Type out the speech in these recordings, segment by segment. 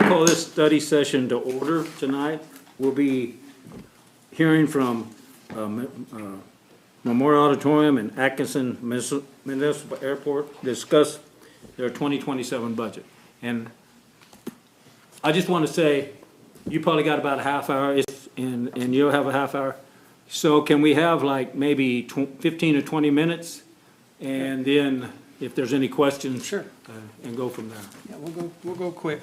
call this study session to order tonight. We'll be hearing from Memorial Auditorium and Atkinson Municipal Airport discuss their 2027 budget. And I just want to say, you probably got about a half hour, and you'll have a half hour. So can we have like maybe 15 or 20 minutes? And then if there's any questions. Sure. And go from there. Yeah, we'll go quick.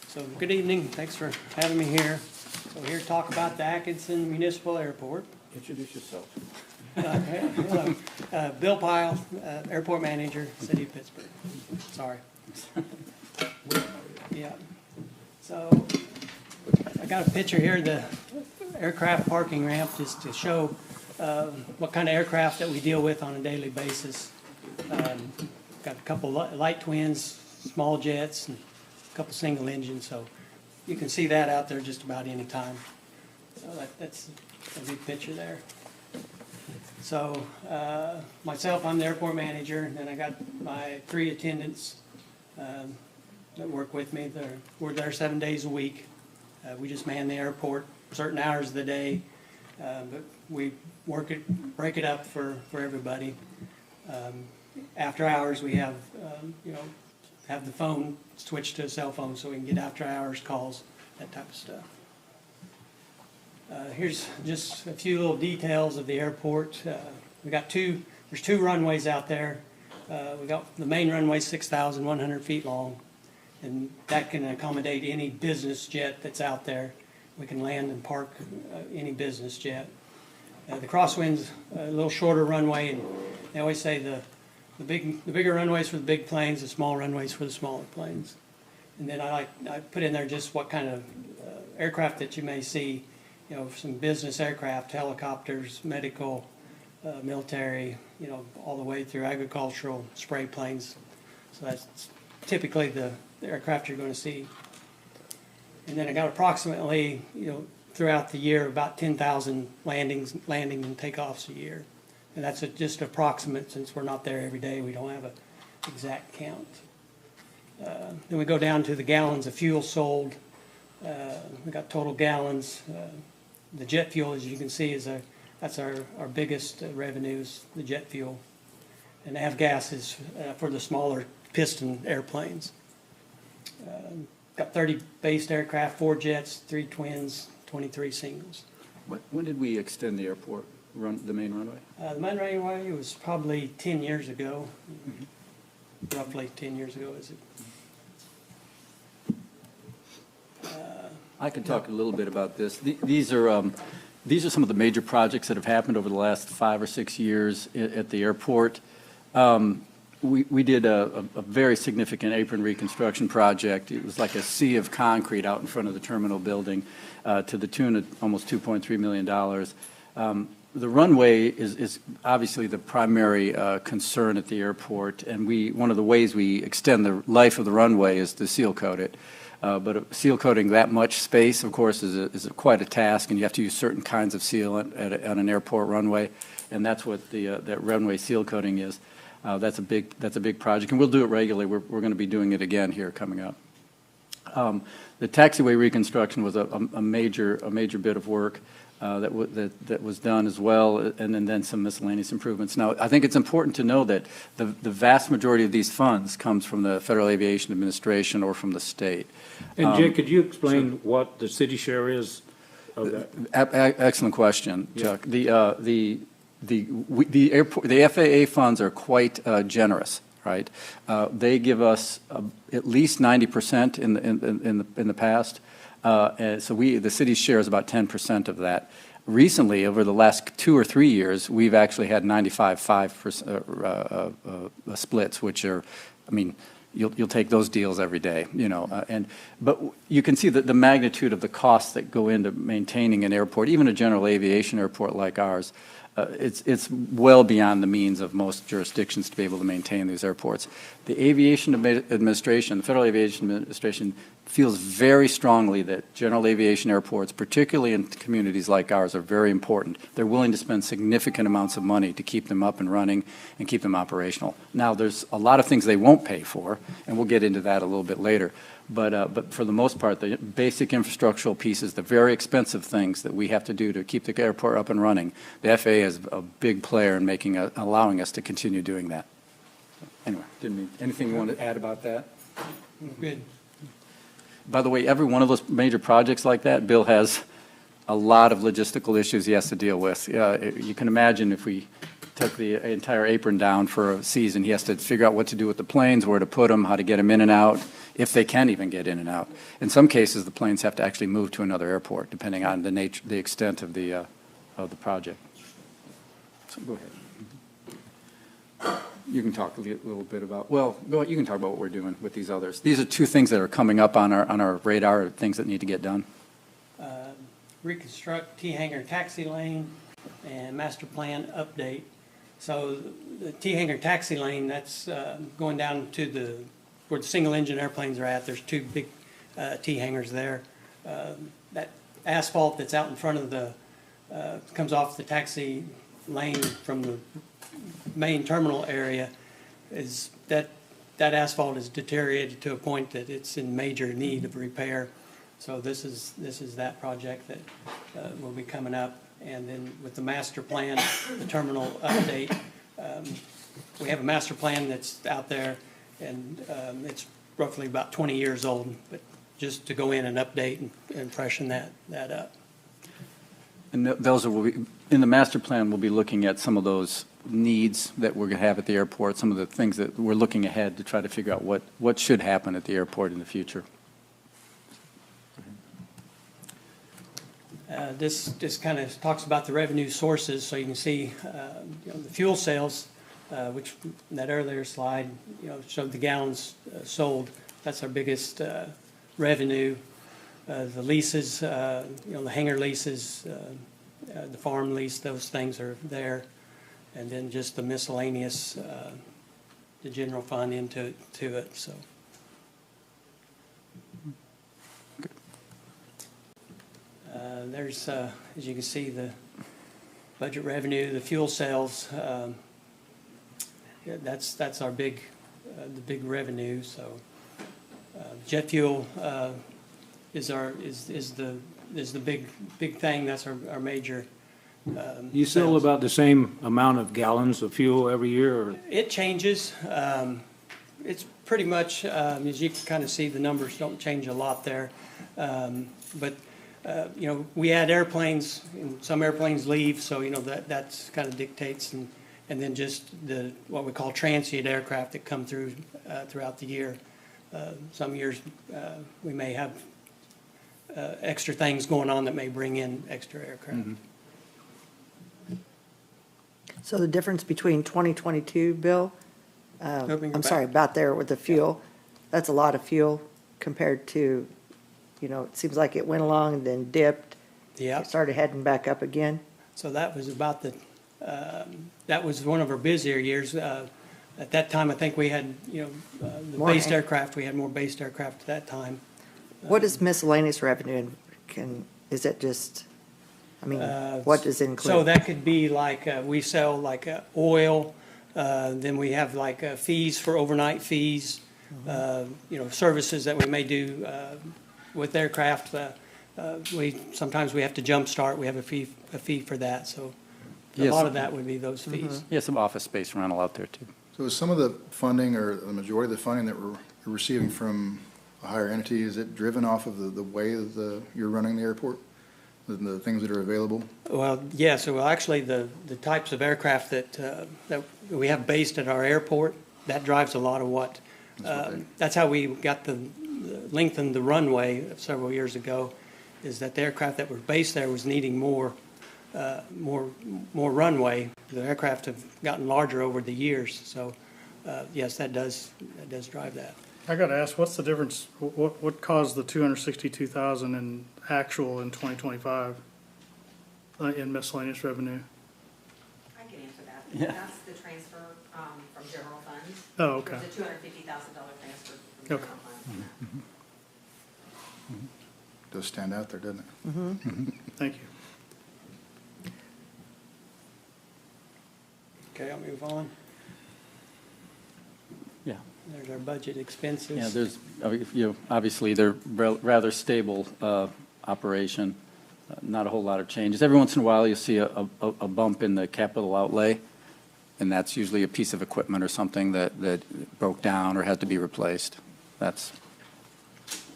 So good evening, thanks for having me here. So we're here to talk about the Atkinson Municipal Airport. Introduce yourself. Hello, Bill Pyle, Airport Manager, City of Pittsburgh. Sorry. Yeah. So I got a picture here, the aircraft parking ramp, just to show what kind of aircraft that we deal with on a daily basis. Got a couple light twins, small jets, and a couple single engines, so you can see that out there just about any time. So that's a big picture there. So myself, I'm the airport manager, and then I got my 3 attendants that work with me. We're there 7 days a week. We just man the airport certain hours of the day, but we break it up for everybody. After hours, we have have the phone switched to a cell phone so we can get after hours calls, that type of stuff. Here's just a few little details of the airport. There's 2 runways out there. We got the main runway 6,100 feet long, and that can accommodate any business jet that's out there. We can land and park any business jet. The crosswind's a little shorter runway, and they always say the bigger runways for the big planes, the small runways for the smaller planes. And then I put in there just what kind of aircraft that you may see, some business aircraft, helicopters, medical, military, all the way through agricultural, spray planes. So that's typically the aircraft you're going to see. And then I got approximately, throughout the year, about 10,000 landing and takeoffs a year. And that's just approximate, since we're not there every day. We don't have an exact count. Then we go down to the gallons of fuel sold. We got total gallons. The jet fuel, as you can see, that's our biggest revenues, the jet fuel. And they have gases for the smaller piston airplanes. Got 30 based aircraft, 4 jets, 3 twins, 23 singles. When did we extend the airport, the main runway? The main runway was probably 10 years ago. Mm-hmm. Roughly 10 years ago, is it? I could talk a little bit about this. These are some of the major projects that have happened over the last 5 or 6 years at the airport. We did a very significant apron reconstruction project. It was like a sea of concrete out in front of the terminal building to the tune of almost $2.3 million. The runway is obviously the primary concern at the airport, and one of the ways we extend the life of the runway is to seal coat it. But seal coating that much space, of course, is quite a task, and you have to use certain kinds of seal on an airport runway, and that's what that runway seal coating is. That's a big project, and we'll do it regularly. We're going to be doing it again here coming up. The taxiway reconstruction was a major bit of work that was done as well, and then some miscellaneous improvements. Now, I think it's important to know that the vast majority of these funds comes from the Federal Aviation Administration or from the state. And Jay, could you explain what the city share is of that? Excellent question, Chuck. The FAA funds are quite generous, right? They give us at least 90% in the past. So the city's share is about 10% of that. Recently, over the last 2 or 3 years, we've actually had 95-5 splits, which are, you'll take those deals every day, but you can see the magnitude of the costs that go into maintaining an airport, even a general aviation airport like ours. It's well beyond the means of most jurisdictions to be able to maintain these airports. The Aviation Administration, the Federal Aviation Administration, feels very strongly that general aviation airports, particularly in communities like ours, are very important. They're willing to spend significant amounts of money to keep them up and running and keep them operational. Now, there's a lot of things they won't pay for, and we'll get into that a little bit later. But for the most part, the basic infrastructural pieces, the very expensive things that we have to do to keep the airport up and running, the FAA is a big player in allowing us to continue doing that. Anyway, anything you want to add about that? Good. By the way, every one of those major projects like that, Bill has a lot of logistical issues he has to deal with. You can imagine if we took the entire apron down for a season, he has to figure out what to do with the planes, where to put them, how to get them in and out, if they can even get in and out. In some cases, the planes have to actually move to another airport, depending on the extent of the project. So go ahead. You can talk a little bit about, well, go ahead, you can talk about what we're doing with these others. These are two things that are coming up on our radar, things that need to get done. Reconstruct T-hangar taxi lane and master plan update. So the T-hangar taxi lane, that's going down to where the single engine airplanes are at. There's two big T-hangars there. That asphalt that's out in front of comes off the taxi lane from the main terminal area, is that asphalt is deteriorated to a point that it's in major need of repair. So this is that project that will be coming up. And then with the master plan, the terminal update, we have a master plan that's out there, and it's roughly about 20 years old, but just to go in and update and freshen that up. And those will be, in the master plan, we'll be looking at some of those needs that we're going to have at the airport, some of the things that we're looking ahead to try to figure out what should happen at the airport in the future. This kind of talks about the revenue sources, so you can see the fuel sales, which that earlier slide showed the gallons sold. That's our biggest revenue. The leases, the hangar leases, the farm lease, those things are there. And then just the miscellaneous, the general fund into it. So. There's, as you can see, the budget revenue, the fuel sales. That's our the big revenue. So jet fuel is the big thing. That's our major. You sell sales. about the same amount of gallons of fuel every year, or? It changes. It's pretty much, as you can kind of see, the numbers don't change a lot there. But we add airplanes, and some airplanes leave, so that's kind of dictates, and then just what we call transient aircraft that come through throughout the year. Some years we may have extra things going on that may bring in extra aircraft. Mm-hmm. So the difference between 2022, Bill, Opening your I'm sorry, back. about there with the fuel, that's a lot of fuel compared to, it seems like it went along and then dipped. Yeah. It started heading back up again. So that was about that was one of our busier years. At that time, I think we had, the More based air- aircraft, we had more based aircraft at that time. What is miscellaneous revenue, and is it just, what does it include? So that could be like, we sell like oil, then we have like fees for overnight fees, services that we may do with aircraft. Sometimes we have to jumpstart, we have a fee for that, so a Yes. lot of that would be those fees. Yeah, some office space rental out there, too. So is some of the funding, or the majority of the funding that we're receiving from a higher entity, is it driven off of the way that you're running the airport? The things that are available? Well, yeah, so actually the types of aircraft that we have based at our airport, that drives a lot of what. That's how we got lengthened the runway several years ago, is that the aircraft that were based there was needing more runway. The aircraft have gotten larger over the years, so yes, that does drive that. I got to ask, what's the difference? What caused the 262,000 in actual in 2025 in miscellaneous revenue? I can answer that. Yeah. That's the transfer from general funds. Oh, okay. There's a $250,000 transfer from Okay. general funds. Does stand out there, doesn't it? Thank you. Okay, I'll move on. Yeah. There's our budget expenses. Yeah, there's, obviously, they're rather stable operation, not a whole lot of changes. Every once in a while, you'll see a bump in the capital outlay, and that's usually a piece of equipment or something that broke down or had to be replaced. That's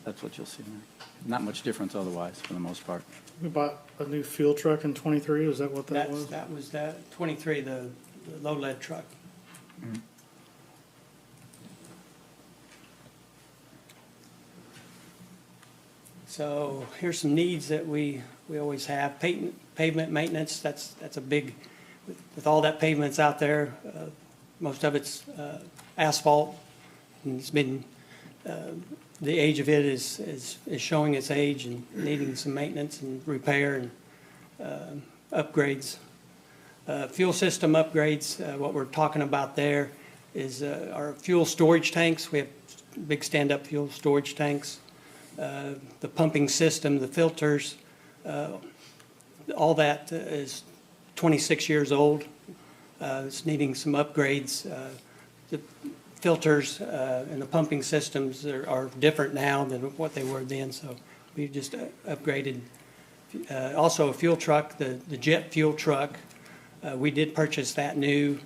what you'll see there. Not much difference otherwise, for the most part. We bought a new fuel truck in '23, is that what that was? That was that 23, the low lead truck. So here's some needs that we always have. Pavement maintenance, that's a big, with all that pavement's out there, most of it's asphalt. And it's been, the age of it is showing its age and needing some maintenance and repair and upgrades. Fuel system upgrades, what we're talking about there is our fuel storage tanks. We have big stand-up fuel storage tanks. The pumping system, the filters, all that is 26 years old. It's needing some upgrades. The filters and the pumping systems are different now than what they were then, so we just upgraded. Also a fuel truck, the jet fuel truck, we did purchase that new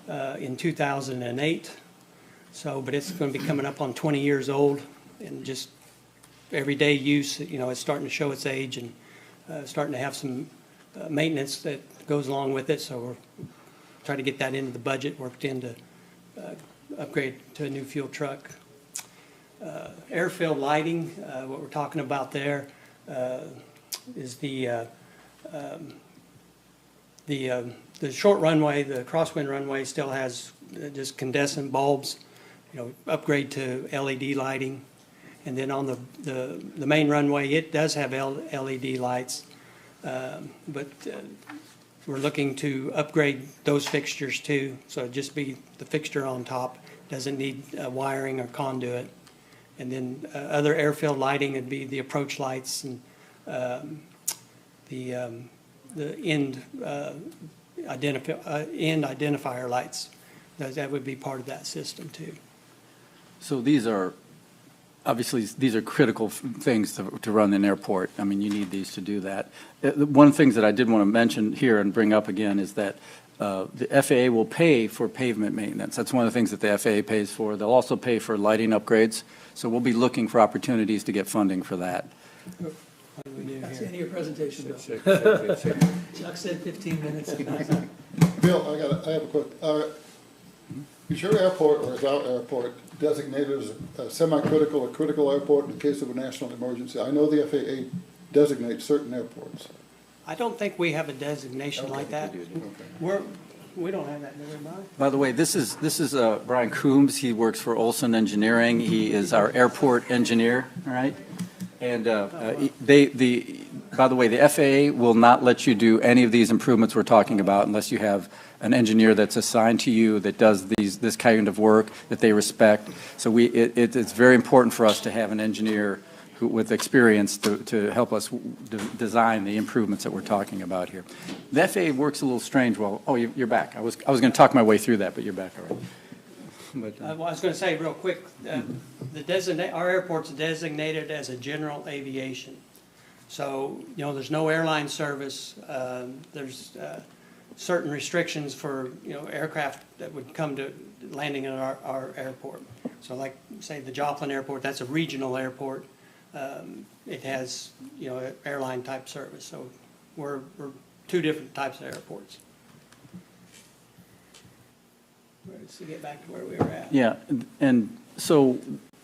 in 2008. So, but it's going to be coming up on 20 years old, and just everyday use, it's starting to show its age and starting to have some maintenance that goes along with it. So we're trying to get that into the budget, worked into upgrade to a new fuel truck. Airfield lighting, what we're talking about there is the short runway, the crosswind runway still has just condensate bulbs, upgrade to LED lighting. And then on the main runway, it does have LED lights, but we're looking to upgrade those fixtures too. So it'd just be the fixture on top, doesn't need wiring or conduit. And then other airfield lighting would be the approach lights and the end identifier lights. That would be part of that system too. So these are critical things to run an airport. I mean, you need these to do that. One of the things that I did want to mention here and bring up again is that the FAA will pay for pavement maintenance. That's one of the things that the FAA pays for. They'll also pay for lighting upgrades. So we'll be looking for opportunities to get funding for that. What do we do That's the here? end of your presentation, Bill. Chuck said 15 minutes. Bill, I have a quick, is your airport or is our airport designated as a semi-critical or critical airport in the case of a national emergency? I know the FAA designates certain airports. I don't think we have a designation like that. We don't have that, do we, Brian? By the way, this is Brian Coombs. He works for Olson Engineering. He is our airport engineer, all right? And by the way, the FAA will not let you do any of these improvements we're talking about unless you have an engineer that's assigned to you that does this kind of work that they respect. So it's very important for us to have an engineer with experience to help us design the improvements that we're talking about here. The FAA works a little strange. Well, oh, you're back. I was going to talk my way through that, but you're back already. But, Well, I was going to say real quick, our airport's designated as a general aviation. So, there's no airline service. There's certain restrictions for, aircraft that would come to landing at our airport. So like, say, the Joplin Airport, that's a regional airport. It has, airline type service. So we're two different types of airports. Let's get back to where we were at. yeah, and so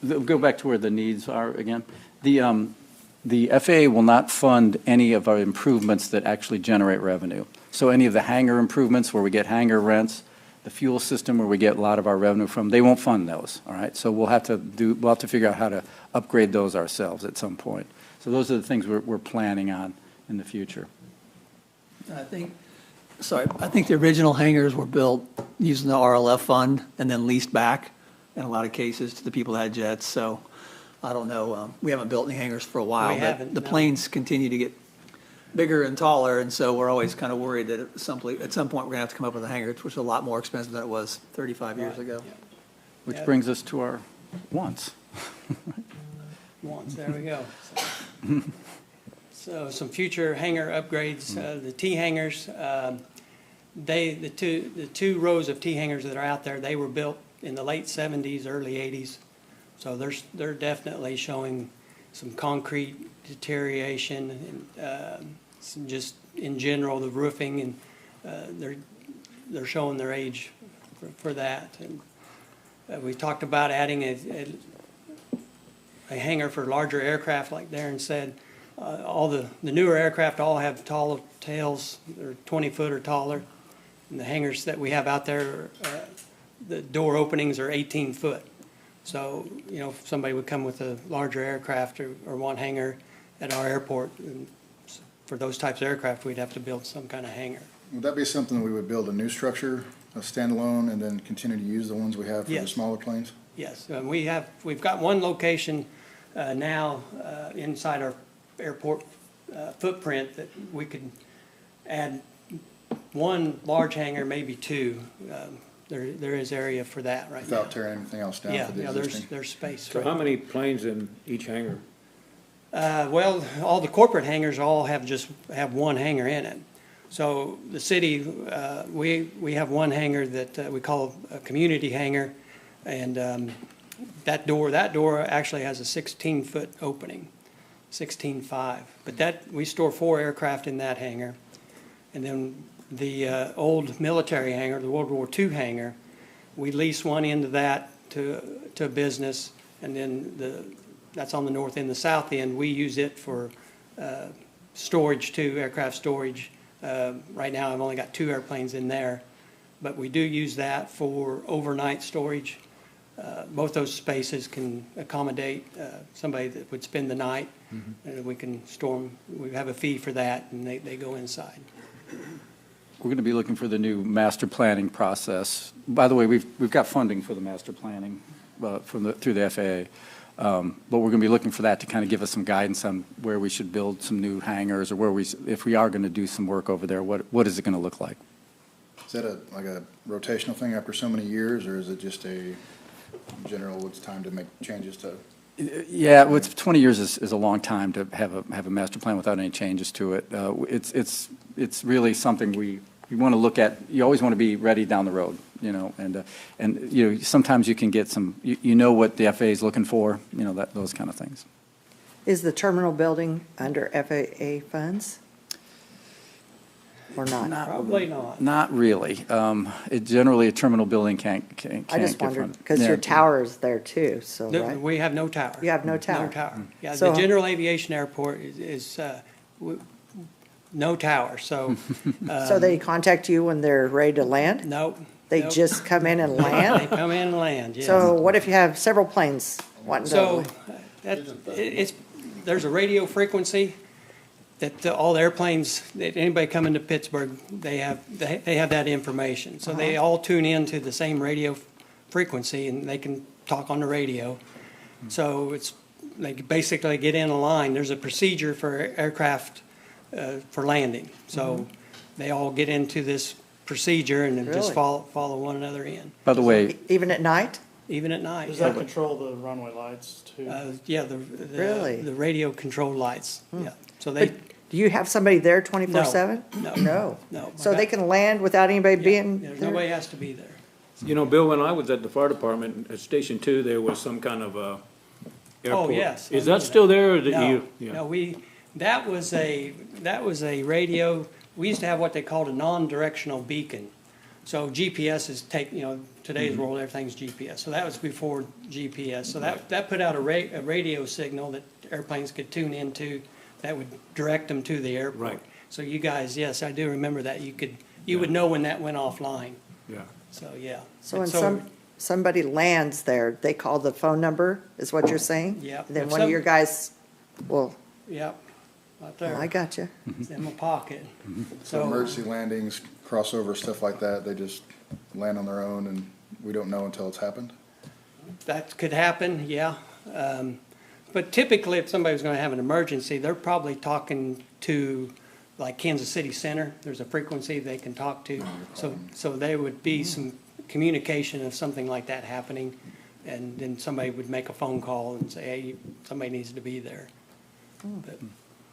go back to where the needs are again. The FAA will not fund any of our improvements that actually generate revenue. So any of the hangar improvements where we get hangar rents, the fuel system where we get a lot of our revenue from, they won't fund those, all right? So we'll have to figure out how to upgrade those ourselves at some point. So those are the things we're planning on in the future. I think the original hangars were built using the RLF fund and then leased back in a lot of cases to the people that had jets. So I don't know, we haven't built any hangars for a while. We but haven't, The no. planes continue to get bigger and taller, and so we're always kind of worried that at some point, we're going to have to come up with a hangar, which is a lot more expensive than it was 35 years ago. Which Yeah. brings us to our wants. Once, there we go. So some future hangar upgrades, the T hangars, the two rows of T hangars that are out there, they were built in the late 70s, early 80s. So they're definitely showing some concrete deterioration and some just in general, the roofing, and they're showing their age for that. And we talked about adding a hangar for larger aircraft, like Darren said. All the newer aircraft all have tall tails, they're 20 foot or taller. And the hangars that we have out there, the door openings are 18 foot. So, you know, if somebody would come with a larger aircraft or one hangar at our airport, and for those types of aircraft, we'd have to build some kind of hangar. Would that be something we would build a new structure, a standalone, and then continue to use the ones we have for the Yes. smaller planes? Yes, and we've got one location now inside our airport footprint that we could add one large hangar, maybe two. There is area for that right now. Without tearing anything else down Yeah, for the yeah, existing? there's space. So how many planes in each hangar? Well, all the corporate hangars all have one hangar in it. So the city, we have one hangar that we call a community hangar, and that door actually has a 16-foot opening, 16.5. But we store 4 aircraft in that hangar. And then the old military hangar, the World War II hangar, we lease one into that to a business, and then that's on the north end. The south end, we use it for storage too, aircraft storage. Right now, I've only got 2 airplanes in there, but we do use that for overnight storage. Both those spaces can accommodate somebody that would spend the night, and we can store them. We have a fee for that, and they go inside. We're going to be looking for the new master planning process. By the way, we've got funding for the master planning through the FAA. But we're going to be looking for that to kind of give us some guidance on where we should build some new hangars, or if we are going to do some work over there, what is it going to look like? Is that like a rotational thing after so many years, or is it just in general, it's time to make changes to? Yeah, 20 years is a long time to have a master plan without any changes to it. It's really something we want to look at. You always want to be ready down the road, you know, and you know, sometimes you can get you know what the FAA is looking for, you know, those kind of things. Is the terminal building under FAA funds? Or not? Probably not. Not really. Generally, a terminal building can't I just get wondered, funded. because Yeah. your tower is there too, so, right? We have no tower. You have no tower? No tower. Yeah, So- the general aviation airport is no tower, so. So they contact you when they're ready to land? Nope. They nope. just come in and They land? come in and land, yes. So what if you have several planes wanting So, to? there's a radio frequency that all the airplanes, that anybody coming to Pittsburgh, they have that information. So they all tune in to the same radio frequency, and they can talk on the radio. So they basically get in a line. There's a procedure for aircraft for landing. So they all get into this procedure and then just Really? follow one another in, By the way, Even at night? even at night. Does that control the runway lights too? Yeah, Really? the radio controlled lights, yeah. So But do you have somebody there 24/7? No. No. No. So they can land without anybody being Yeah, there? nobody has to be there. You know, Bill, when I was at the fire department, at Station 2, there was some kind of airport. Oh, yes. I Is know that still there, or did No, you? Yeah. no, that was a radio, we used to have what they called a non-directional beacon. So GPS is today's Mm-hmm. world, everything's GPS. So that was before GPS. So that put out a radio signal that airplanes could tune into that would direct them to the airport. Right. So you guys, yes, I do remember that. You would know when that went offline. Yeah. So, yeah. So when somebody lands there, they call the phone number, is what you're saying? Yeah. Then If one of your guys will, Yep, right oh, there. I got you. It's in my pocket. So emergency landings, crossover, stuff like that, they just land on their own and we don't know until it's happened? That could happen, yeah. But typically, if somebody was gonna have an emergency, they're probably talking to, like Kansas City Center. There's a frequency they can talk to. So there would be some communication of something like that happening. And then somebody would make a phone call and say, hey, somebody needs to be there. But,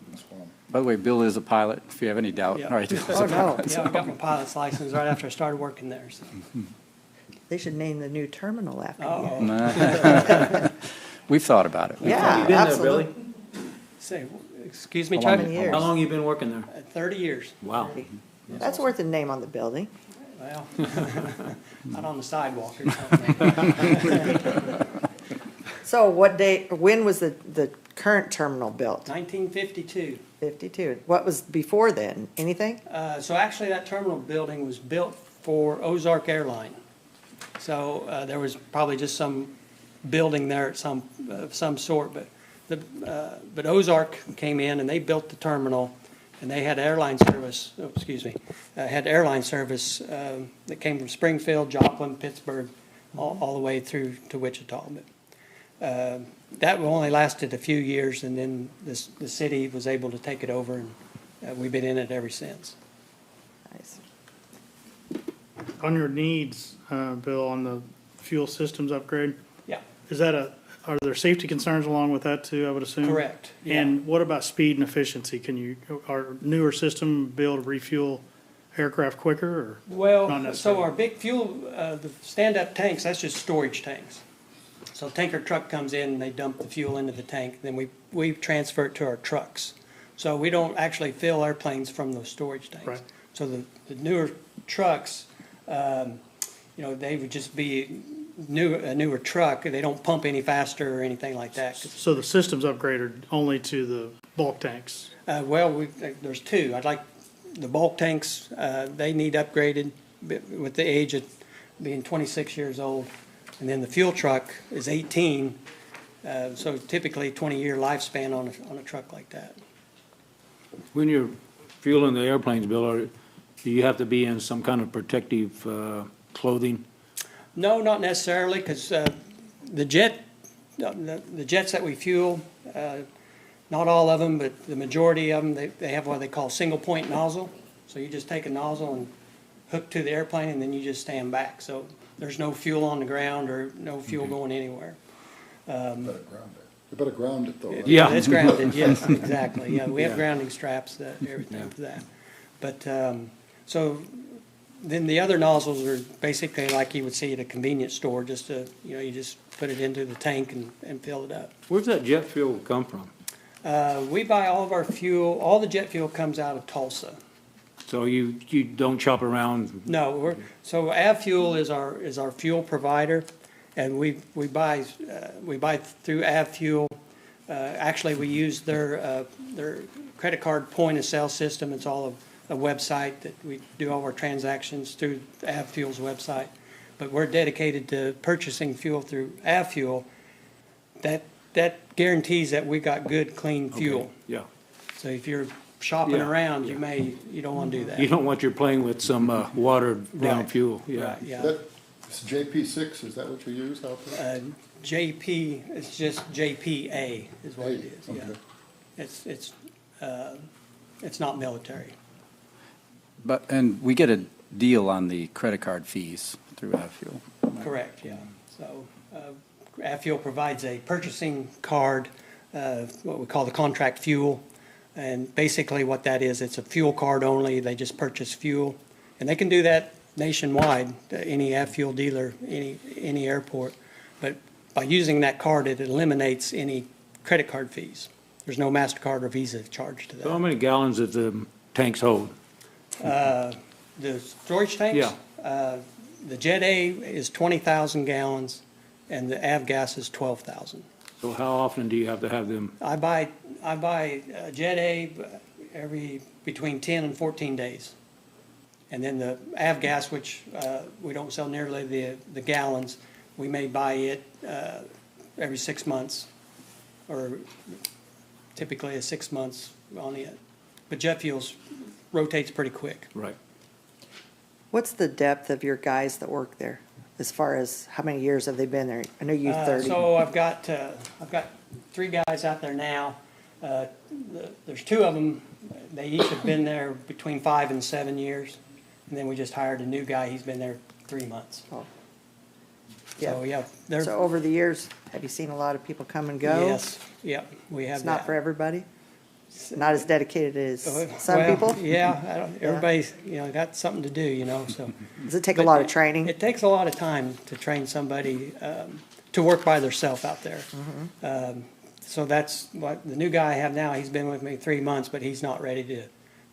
That's fine. By the way, Bill is a pilot, if you have any doubt. Yeah. All right. Oh, no. yeah, I got my pilot's license right after I started working there, so. They should name the new terminal after you. Uh-oh. We've thought about it. Yeah, You been there, absolutely. Billy? Say, excuse me, How Chuck? long Many years. How long you been working there? 30 years. Wow. That's worth a name on the building. Well, not on the sidewalk or something. So what day, when was the current terminal built? 1952. 52. What was before then? Anything? So actually, that terminal building was built for Ozark Airline. So there was probably just some building there at some sort, but Ozark came in and they built the terminal, and they had airline service. Oh, excuse me, had airline service that came from Springfield, Joplin, Pittsburg, all the way through to Wichita. But that only lasted a few years, and then the city was able to take it over, and we've been in it ever since. Nice. On your needs, Bill, on the fuel systems upgrade, Yeah, is that are there safety concerns along with that too, I would assume? correct. Yeah. And what about speed and efficiency? Are newer system be able to refuel aircraft quicker or? Not Well, so necessarily. our big fuel, the stand-up tanks, that's just storage tanks. So tanker truck comes in and they dump the fuel into the tank, then we transfer it to our trucks. So we don't actually fill airplanes from those storage tanks. Right. So the newer trucks, they would just be a newer truck. They don't pump any faster or anything like that. So the systems upgraded only to the bulk tanks? There's two. I'd like the bulk tanks, they need upgraded with the age of being 26 years old. And then the fuel truck is 18, so typically 20-year lifespan on a truck like that. When you're fueling the airplanes, Bill, do you have to be in some kind of protective clothing? No, not necessarily, because the jets that we fuel, not all of them, but the majority of them, they have what they call single-point nozzle. So you just take a nozzle and hook to the airplane, and then you just stand back. So there's no fuel on the ground or no fuel going anywhere. You better ground it though, right? Yeah. It's grounded, yes, exactly. Yeah, we have Yeah. grounding straps, everything for that. But, so then the other nozzles are basically like you would see at a convenience store, just you just put it into the tank and fill it up. Where's that jet fuel come from? We buy all of our fuel, all the jet fuel comes out of Tulsa. So you don't shop around? No, so AvFuel is our fuel provider, and we buy through AvFuel. Actually, we use their credit card point of sale system. It's all a website that we do all our transactions through AvFuel's website. But we're dedicated to purchasing fuel through AvFuel. That guarantees that we got good, clean fuel. Yeah. So if you're shopping Yeah, around, yeah. you don't want to do that. You don't want your plane with some watered down Right. fuel, yeah. Right, yeah. It's JP6, is that what you use out there? JP, it's just JPA is what it is, yeah. Okay. It's not military. And we get a deal on the credit card fees through AvFuel. Correct, yeah. So, AvFuel provides a purchasing card, what we call the contract fuel. And basically what that is, it's a fuel card only. They just purchase fuel. And they can do that nationwide, any AvFuel dealer, any airport. But by using that card, it eliminates any credit card fees. There's no MasterCard or Visa charged to So how that. many gallons does the tanks hold? The storage tanks? Yeah. The Jet A is 20,000 gallons, and the Avgas is 12,000. So how often do you have to have them? I buy Jet A between 10 and 14 days. And then the Avgas, which we don't sell nearly the gallons, we may buy it every 6 months, or typically 6 months on it. But jet fuels rotates pretty quick. Right. What's the depth of your guys that work there? as far as how many years have they been there? I know you 30. So I've got 3 guys out there now. There's 2 of them, they each have been there between 5 and 7 years. And then we just hired a new guy, he's been there 3 months. Oh. So, yeah, they're, So over the years, have you seen a lot of people come and go? yes, yeah, we have It's that. not for everybody? Not as dedicated as some Well, people? Yeah, everybody's, got something to do, so. Does it take a lot of training? It takes a lot of time to train somebody to work by themselves out there. So that's what, the new guy I have now, he's been with me 3 months, but he's not ready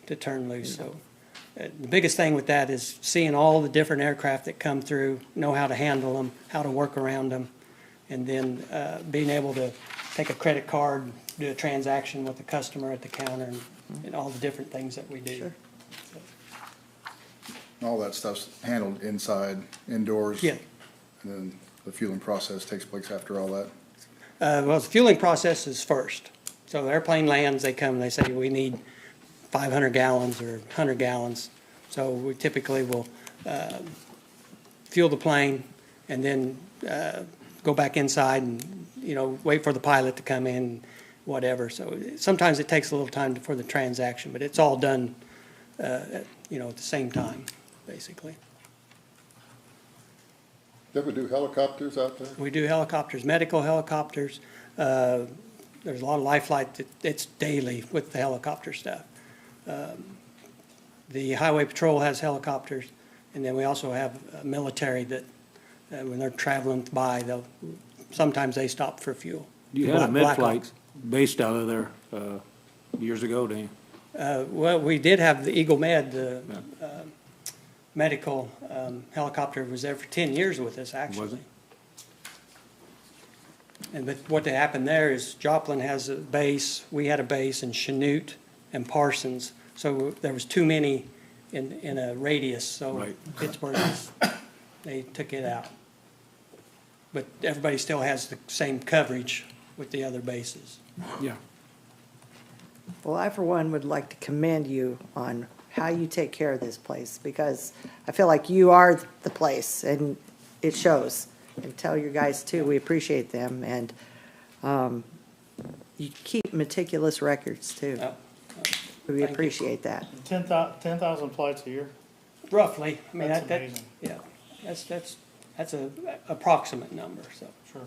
to turn loose, so. The biggest thing with that is seeing all the different aircraft that come through, know how to handle them, how to work around them, and then being able to take a credit card, do a transaction with the customer at the counter, and all the different things that we do. Sure. All that stuff's handled inside, indoors. Yeah. And then the fueling process takes place after all that. Well, the fueling process is first. So the airplane lands, they come, they say, we need 500 gallons or 100 gallons. So we typically will fuel the plane and then go back inside and, wait for the pilot to come in, whatever. So sometimes it takes a little time for the transaction, but it's all done, at the same time, basically. You ever do helicopters out there? We do helicopters, medical helicopters. There's a lot of life flight it's daily with the helicopter stuff. The Highway Patrol has helicopters, and then we also have military that, when they're traveling by, sometimes they stop for fuel. You had a Black mid-flight Hawks. based out of there years ago, didn't you? Well, we did have the Eagle Med, the medical helicopter was there for 10 years with us, actually. Was it? And but what happened there is Joplin has a base, we had a base in Chanute and Parsons, so there was too many in a radius, so Right. Pittsburgh, they took it out. But everybody still has the same coverage with the other bases. Yeah. Well, I, for one, would like to commend you on how you take care of this place, because I feel like you are the place, and it shows. And tell your guys, too, we appreciate them, and you keep meticulous records, too. Oh, We you. appreciate that. 10,000 flights a year? Roughly, I mean, That's that, amazing. yeah, that's a approximate number, so. Sure.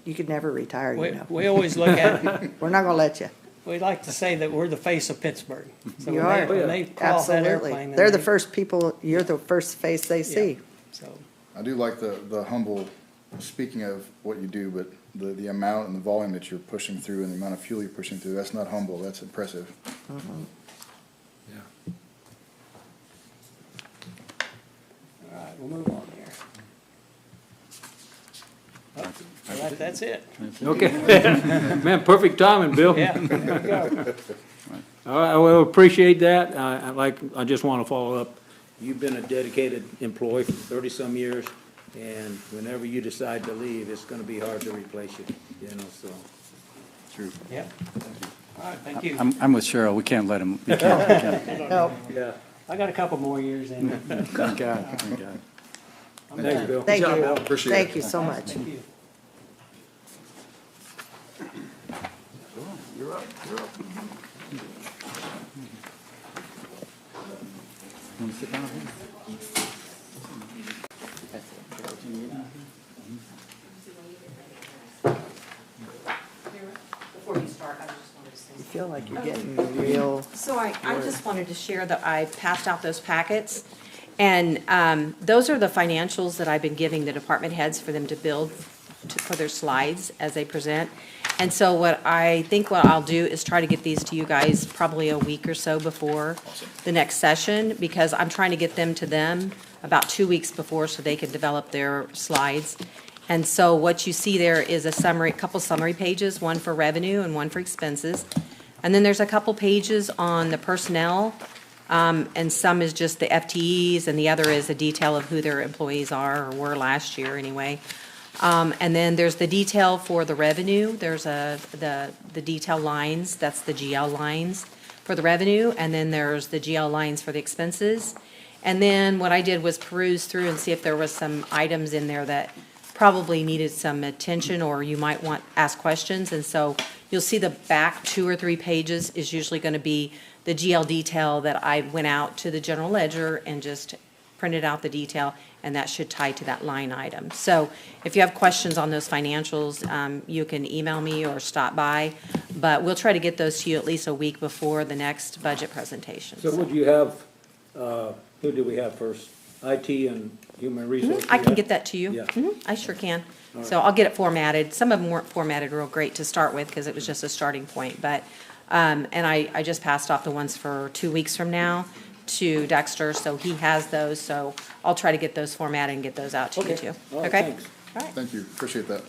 You could never retire, you know. We always look at it, We're not gonna let you. we like to say that we're the face of Pittsburgh. So You when are. when they crawl off that Absolutely. airplane. They're the they- first people, you're the first face they see. So, I do like the humble, speaking of what you do, but the amount and the volume that you're pushing through and the amount of fuel you're pushing through, that's not humble, that's impressive. Yeah. all right, we'll move on here. Oh, well, that's it. Okay. Man, perfect timing, Bill. Yeah, there we go. All right, well, appreciate that. I just want to follow up. You've been a dedicated employee for 30-some years, and whenever you decide to leave, it's going to be hard to replace you, so. True. Yeah. All right, thank you. I'm with Cheryl. We can't let him. We can't. No, Yeah. I got a couple more years in. Thank God. Thank God. Thanks, Bill. thank you. Appreciate it. Thank you so much. Thank you. Want to sit down here? Before you start, I just wanted to say You feel like you're getting real, So I just wanted to share that I passed out those packets, and those are the financials that I've been giving the department heads for them to build for their slides as they present. And so what I'll do is try to get these to you guys probably a week or so before the next session, because I'm trying to get them to them about 2 weeks before so they can develop their slides. And so what you see there is a couple summary pages, one for revenue and one for expenses. And then there's a couple pages on the personnel, and some is just the FTEs, and the other is a detail of who their employees are, or were last year anyway. And then there's the detail for the revenue. There's the detail lines, that's the GL lines for the revenue, and then there's the GL lines for the expenses. And then what I did was peruse through and see if there was some items in there that probably needed some attention, or you might want, ask questions. And so you'll see the back 2 or 3 pages is usually going to be the GL detail that I went out to the general ledger and just printed out the detail, and that should tie to that line item. So if you have questions on those financials, you can email me or stop by, but we'll try to get those to you at least a week before the next budget presentation. So would you have, who do we have first? IT and human resources? I can get that to you. Yeah. I sure can. So I'll get it formatted. Some of them weren't formatted real great to start with because it was just a starting point, but, and I just passed off the ones for 2 weeks from now to Dexter, so he has those, so I'll try to get those formatted and get those out to you too. All right, Okay? thanks. All right. Thank you, appreciate that.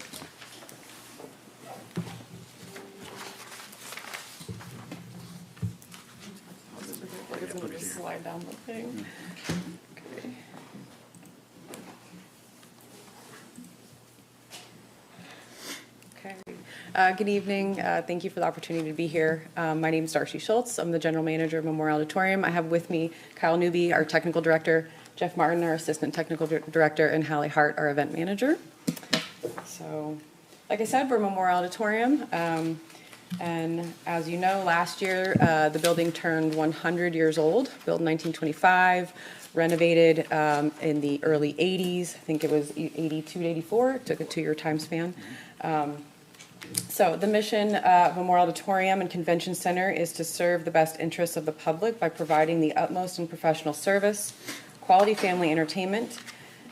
Slide down the thing. Okay. Okay. Good evening. Thank you for the opportunity to be here. My name is Darcy Schultz. I'm the general manager of Memorial Auditorium. I have with me Kyle Newby, our technical director, Jeff Martin, our assistant technical director, and Hallie Hart, our event manager. So, like I said, we're Memorial Auditorium. And as you know, last year, the building turned 100 years old, built in 1925, renovated in the early 80s. I think it was 82 to 84. It took a 2-year time span. So the mission of Memorial Auditorium and Convention Center is to serve the best interests of the public by providing the utmost in professional service, quality family entertainment,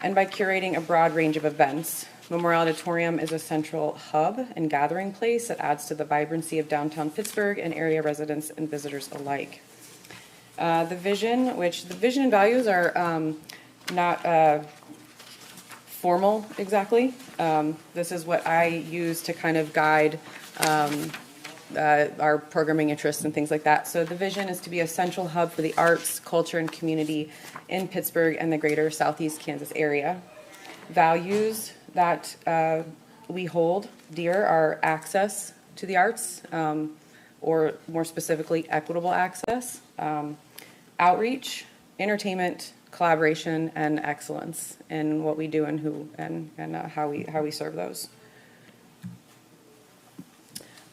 and by curating a broad range of events. Memorial Auditorium is a central hub and gathering place that adds to the vibrancy of downtown Pittsburgh and area residents and visitors alike. The vision and values are not formal exactly. This is what I use to kind of guide our programming interests and things like that. So the vision is to be a central hub for the arts, culture, and community in Pittsburgh and the greater Southeast Kansas area. Values that we hold dear are access to the arts, or more specifically, equitable access, outreach, entertainment, collaboration, and excellence in what we do and who and how we serve those.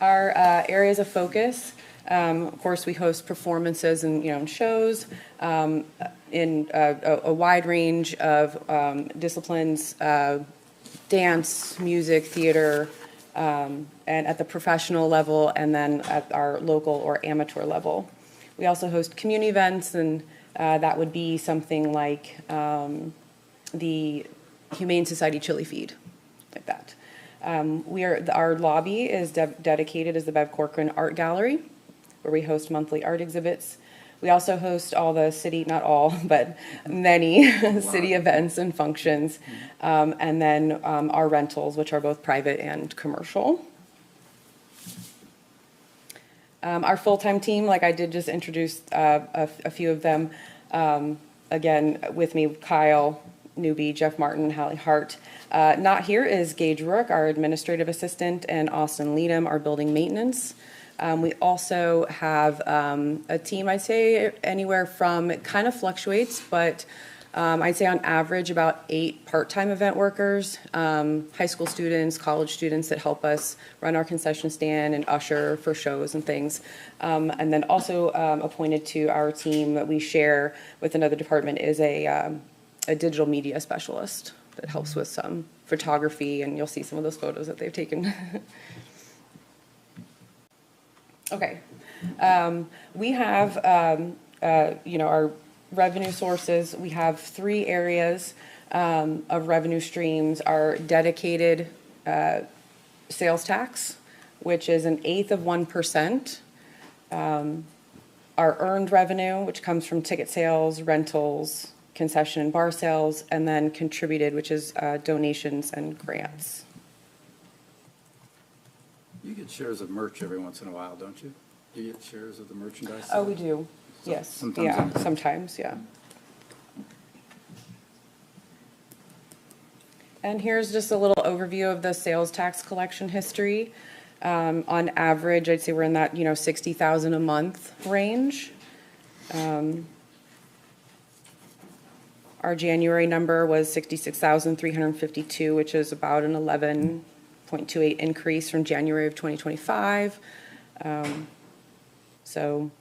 Our areas of focus, of course, we host performances and shows in a wide range of disciplines. Dance, music, theater, and at the professional level, and then at our local or amateur level. We also host community events, and that would be something like the Humane Society Chili Feed, like that. Our lobby is dedicated as the Bev Corcoran Art Gallery, where we host monthly art exhibits. We also host all the city, not all, but many city events and functions, and then our rentals, which are both private and commercial. Our full-time team, like I did just introduce a few of them. Again, with me, Kyle Newby, Jeff Martin, Hallie Hart. Not here is Gage Rook, our administrative assistant, and Austin Leadham, our building maintenance. We also have a team, I'd say anywhere from, it kind of fluctuates, but I'd say on average about 8 part-time event workers, high school students, college students that help us run our concession stand and usher for shows and things. And then also appointed to our team that we share with another department is a digital media specialist that helps with some photography, and you'll see some of those photos that they've taken. Okay, we have, our revenue sources. We have 3 areas of revenue streams. Our dedicated sales tax, which is 1/8 of 1%. Our earned revenue, which comes from ticket sales, rentals, concession and bar sales, and then contributed, which is donations and grants. You get shares of merch every once in a while, don't you? You get shares of the merchandise? Oh, we do, yes, sometimes yeah, in- sometimes, yeah. And here's just a little overview of the sales tax collection history. On average, I'd say we're in that, $60,000 a month range. Our January number was 66,352, which is about an 11.28 increase from January of 2025. So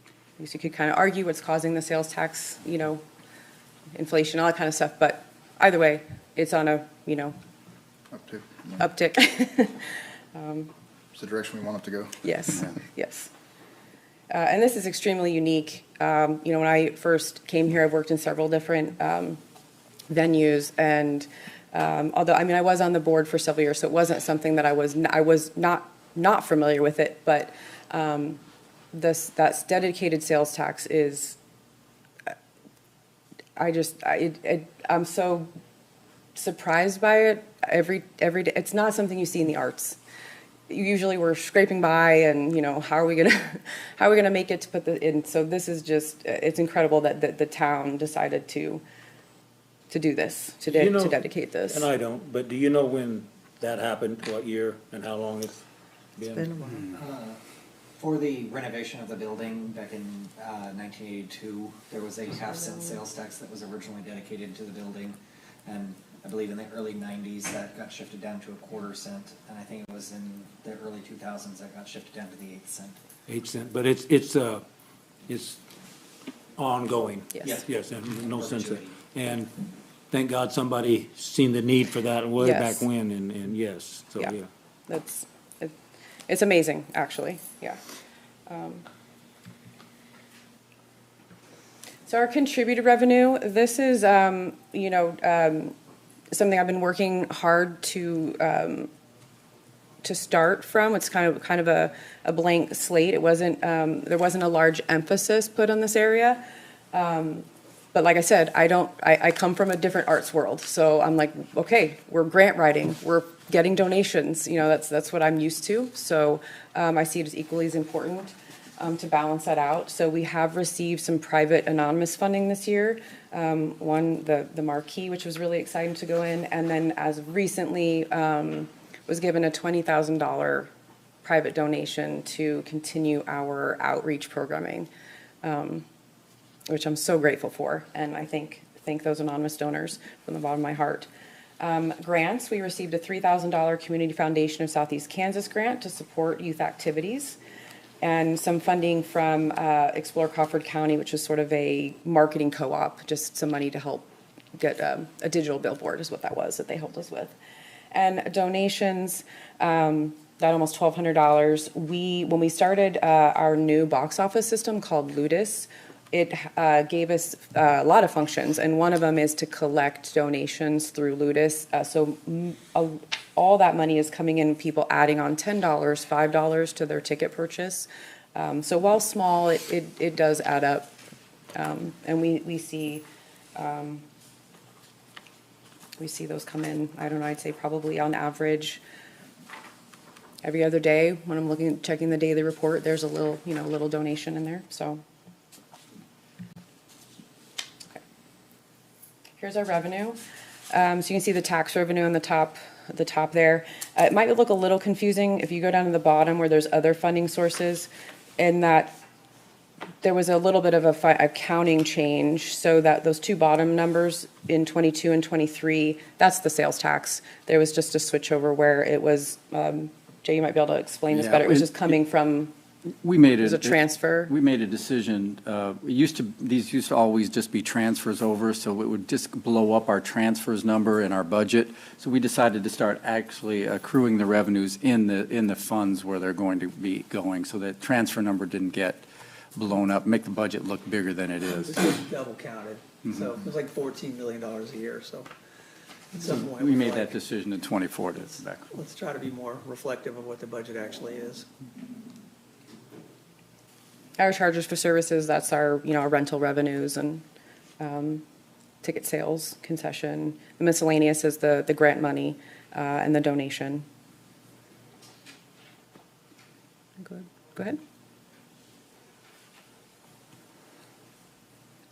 I guess you could kind of argue what's causing the sales tax, inflation, all that kind of stuff, but either way, it's on a, Up to, uptick. it's the direction we want it to go. Yes, yes. And this is extremely unique. When I first came here, I've worked in several different venues, and although, I was on the board for several years, so it wasn't something that I was not familiar with it, but that dedicated sales tax is, I'm so surprised by it every day. It's not something you see in the arts. Usually we're scraping by and, how are we gonna make it to put the in? So this is just, it's incredible that the town decided to do this, to dedicate this. And I don't, but do you know when that happened, what year, and how long it's It's been a while. For the renovation of the building back in 1982, there was a half-cent sales tax that was originally dedicated to the building, and I believe in the early 90s that got shifted down to a quarter-cent, and I think it was in the early 2000s that got shifted down to the 8-cent. 8 cents, but it's ongoing. Yes. Yes, and no sense of, Perpetuity. and thank God somebody seen the need for that way Yes. back when, and yes, so, Yeah. yeah. It's amazing, actually, yeah. So our contributed revenue, this is, something I've been working hard to start from. It's kind of a blank slate. It wasn't, there wasn't a large emphasis put on this area. But like I said, I come from a different arts world. So I'm like, okay, we're grant writing, we're getting donations, that's what I'm used to. So I see it as equally as important to balance that out. So we have received some private anonymous funding this year. One, the marquee, which was really exciting to go in, and then as recently was given a $20,000 private donation to continue our outreach programming, which I'm so grateful for, and I thank those anonymous donors from the bottom of my heart. Grants, we received a $3,000 Community Foundation of Southeast Kansas grant to support youth activities, and some funding from Explore Crawford County, which was sort of a marketing co-op, just some money to help get a digital billboard is what that was that they helped us with. And donations, that almost $1,200. When we started our new box office system called Ludus, it gave us a lot of functions, and one of them is to collect donations through Ludus. So all that money is coming in, people adding on $10, $5 to their ticket purchase. So while small, it does add up. And we see those come in, I don't know, I'd say probably on average every other day. When I'm checking the daily report, there's a little donation in there, so. Here's our revenue. So you can see the tax revenue on the top there. It might look a little confusing if you go down to the bottom where there's other funding sources, in that there was a little bit of a accounting change, so that those two bottom numbers in 22 and 23, that's the sales tax. There was just a switch over where it was, Jay, you might be able to explain this Yeah, better. It was just coming from, We made it was a transfer. We made a decision. These used to always just be transfers over, so it would just blow up our transfers number in our budget. So we decided to start actually accruing the revenues in the funds where they're going to be going, so that transfer number didn't get blown up, make the budget look bigger than it is. It was double counted, so it was like $14 million a year, so at some point. We we're made like, that decision in '24 to back. Let's try to be more reflective of what the budget actually is. Our charges for services, that's our, our rental revenues and ticket sales, concession. The miscellaneous is the grant money and the donation. Go ahead.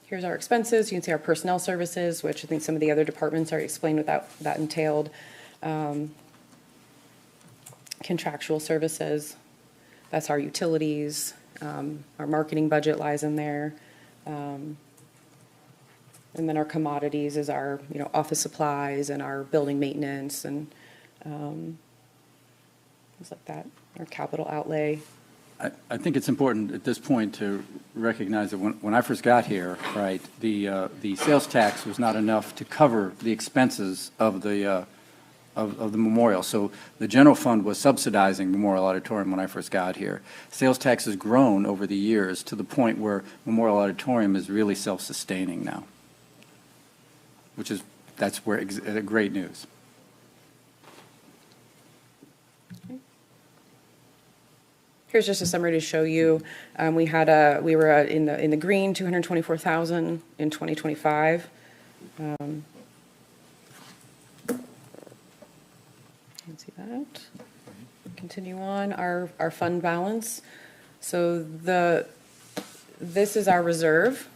Here's our expenses. You can see our personnel services, which I think some of the other departments already explained what that entailed. Contractual services, that's our utilities. Our marketing budget lies in there. And then our commodities is our, office supplies and our building maintenance and things like that, our capital outlay. I think it's important at this point to recognize that when I first got here, right, the sales tax was not enough to cover the expenses of the memorial. So the general fund was subsidizing Memorial Auditorium when I first got here. Sales tax has grown over the years to the point where Memorial Auditorium is really self-sustaining now, that's great news. Here's just a summary to show you. We were in the green, 224,000 in 2025. You can see that. Continue on, our fund balance. So this is our reserve.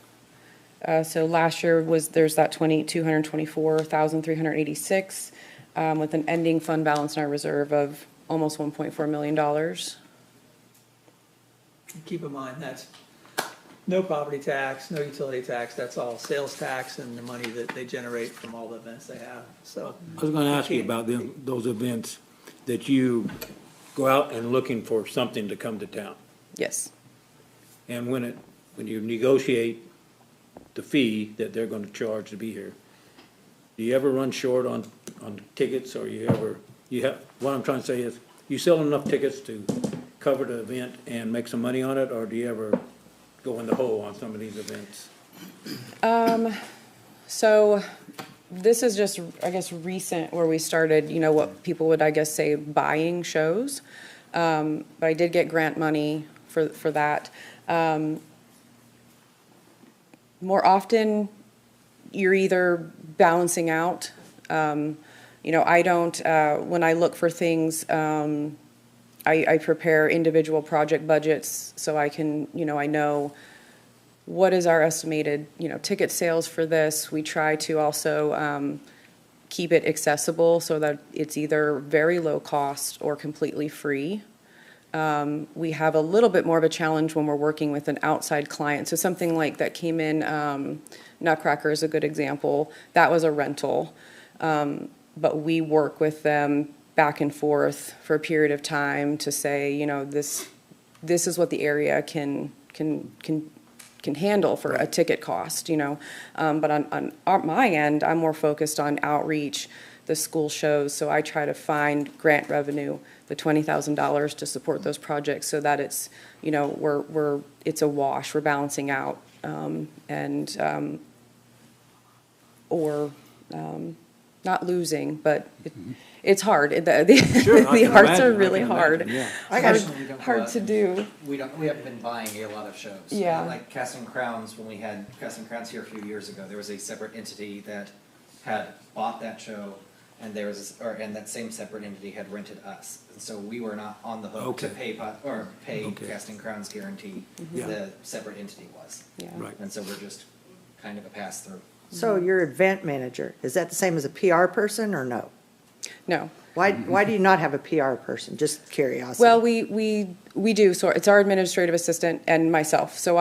So last year there's that 224,386 with an ending fund balance in our reserve of almost $1.4 million. Keep in mind, that's no property tax, no utility tax, that's all sales tax and the money that they generate from all the events they have, so. I was gonna ask you about those events that you go out and looking for something to come to town. Yes. And when you negotiate the fee that they're gonna charge to be here, do you ever run short on tickets, or what I'm trying to say is, you sell enough tickets to cover the event and make some money on it, or do you ever go in the hole on some of these events? So this is just, I guess, recent where we started, what people would, I guess, say buying shows. But I did get grant money for that. More often, you're either balancing out. I don't, when I look for things, I prepare individual project budgets so I can, I know what is our estimated, ticket sales for this. We try to also keep it accessible so that it's either very low cost or completely free. We have a little bit more of a challenge when we're working with an outside client. So something like that came in, Nutcracker is a good example. That was a rental, but we work with them back and forth for a period of time to say, this is what the area can handle for a ticket cost, But on my end, I'm more focused on outreach, the school shows, so I try to find grant revenue, the $20,000 to support those projects so that it's, it's a wash, we're balancing out, not losing, but it's hard. The arts are really hard. Hard to do. We haven't been buying a lot of shows. Yeah. Like Casting Crowns, when we had Casting Crowns here a few years ago, there was a separate entity that had bought that show, and and that same separate entity had rented us. And so we were not on the hook to pay Casting Crowns guarantee. The separate entity was. Yeah. Right. And so we're just kind of a pass-through. So your event manager, is that the same as a PR person or no? No. Why do you not have a PR person? Just curiosity. Well, we do. So it's our administrative assistant and myself. So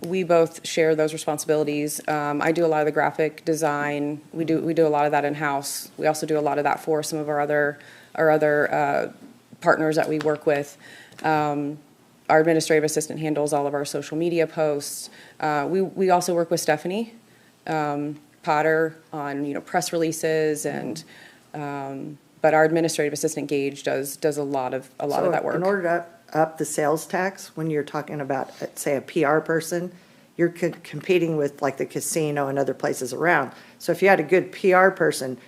we both share those responsibilities. I do a lot of the graphic design. We do a lot of that in-house. We also do a lot of that for some of our other partners that we work with. Our administrative assistant handles all of our social media posts. We also work with Stephanie Potter on press releases and. But our administrative assistant Gage does a lot of that work. In order to up the sales tax, when you're talking about, say, a PR person, you're competing with like the casino and other places around. So if you had a good PR person,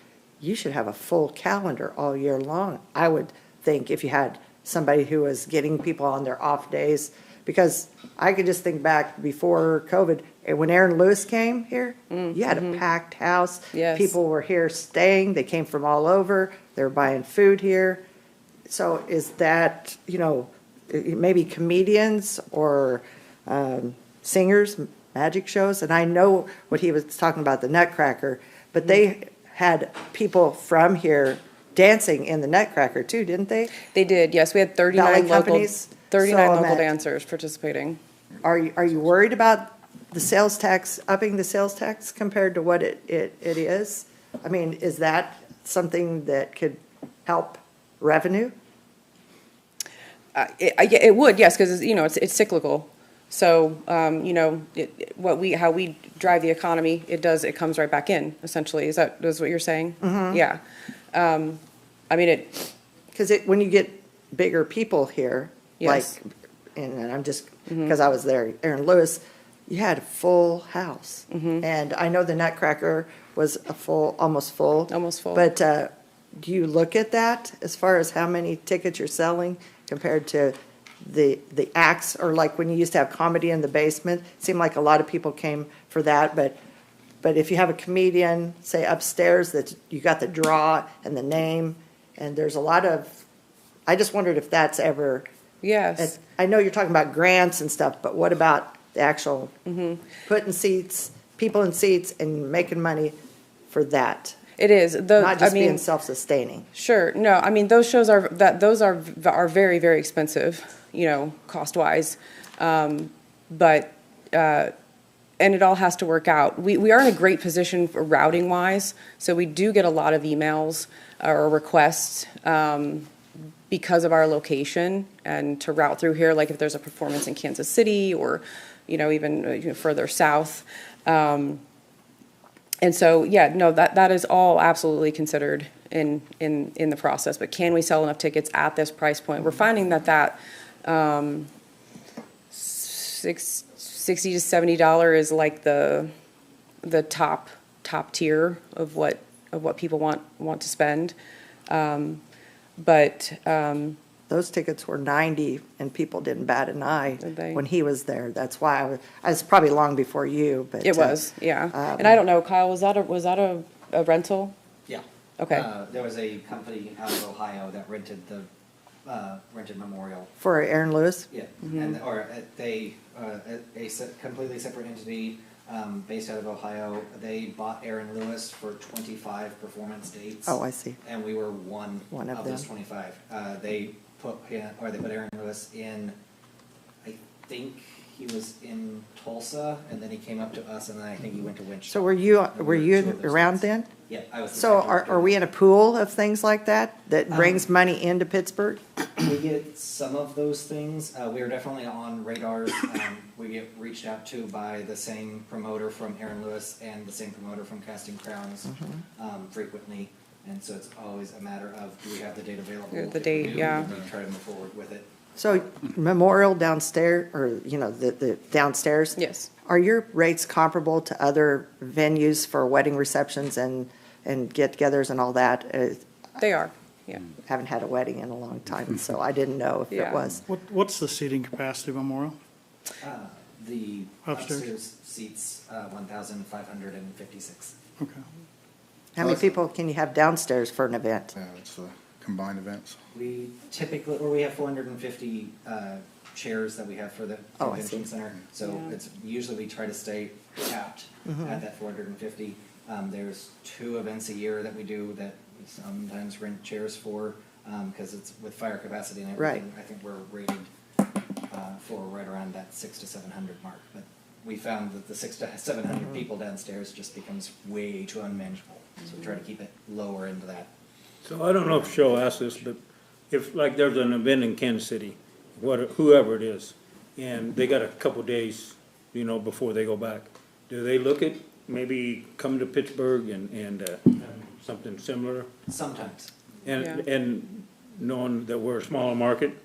you should have a full calendar all year long, I would think, if you had somebody who was getting people on their off days. Because I could just think back before COVID, and when Aaron Lewis came here, you had a packed house. Yes. People were here staying. They came from all over. They were buying food here. So is that, maybe comedians or singers, magic shows? And I know what he was talking about, the Nutcracker, but they had people from here dancing in the Nutcracker too, didn't they? They did, yes. We had 39 Ballet local companies? 39 So local I'm at- dancers participating. Are you worried about the sales tax, upping the sales tax compared to what it is? I mean, is that something that could help revenue? It would, yes, because, it's cyclical. So, how we drive the economy, it comes right back in, essentially. Is that what you're saying? Mm-hmm. Yeah. I mean, Because when you get bigger people here, Yes. like, and I'm just, because I was there, Aaron Lewis, you had a full house. And I know the Nutcracker was almost full. Almost full. But do you look at that as far as how many tickets you're selling compared to the acts? Or like when you used to have comedy in the basement, it seemed like a lot of people came for that. But if you have a comedian, say upstairs, that you got the draw and the name, and there's a lot of, I just wondered if that's ever. yes. I know you're talking about grants and stuff, but what about the actual putting seats, people in seats and making money for that? It is. Not just being self-sustaining. Sure. No, I mean, those shows are very, very expensive, cost-wise. But, and it all has to work out. We are in a great position for routing-wise, so we do get a lot of emails or requests because of our location and to route through here, like if there's a performance in Kansas City or, even further south. And so, that is all absolutely considered in the process. But can we sell enough tickets at this price point? We're finding that $60 to $70 is like the top tier of what people want to spend. But Those tickets were 90 and people didn't bat an eye Did they? when he was there. That's why I was probably long before you, but. it was, yeah. And I don't know, Kyle, was that a rental? Yeah. Okay. There was a company out of Ohio that rented Memorial. For Aaron Lewis? Yeah, and, they, completely separate entity, based out of Ohio. They bought Aaron Lewis for 25 performance dates. Oh, I see. And we were one One of those them. 25. They put Aaron Lewis in, I think he was in Tulsa, and then he came up to us, and then I think he went to Wichita. So were you And we you two of those around dates. then? Yeah, I was. the So second are we in a pool of things like that brings money into Pittsburgh? We get some of those things. We are definitely on radars. We get reached out to by the same promoter from Aaron Lewis and the same promoter from Casting Crowns frequently. And so it's always a matter of, do we have the date available? The date, If we do, yeah. we try to move forward with it. So Memorial downstairs, or, the downstairs? Yes. Are your rates comparable to other venues for wedding receptions and get-togethers and all that? They are, yeah. Haven't had a wedding in a long time, so I didn't know if Yeah. it was. What's the seating capacity of Memorial? The Upstairs? upstairs seats 1,556. Okay. How many people can you have downstairs for an event? Yeah, it's combined events. We typically, we have 450 chairs that we have for the Oh, I convention see. center. So Yeah. it's usually we try to stay capped at that 450. There's 2 events a year that we do that we sometimes rent chairs for because it's with fire capacity and everything. Right. I think we're rated for right around that 600 to 700 mark. But we found that the 600 to 700 people downstairs just becomes way too unmanageable. So we try to keep it lower into that. So I don't know if Cheryl asked this, but if, like, there's an event in Kansas City, whoever it is, and they got a couple days, before they go back, do they look at maybe come to Pittsburgh and something similar? Sometimes. And knowing that we're a smaller market,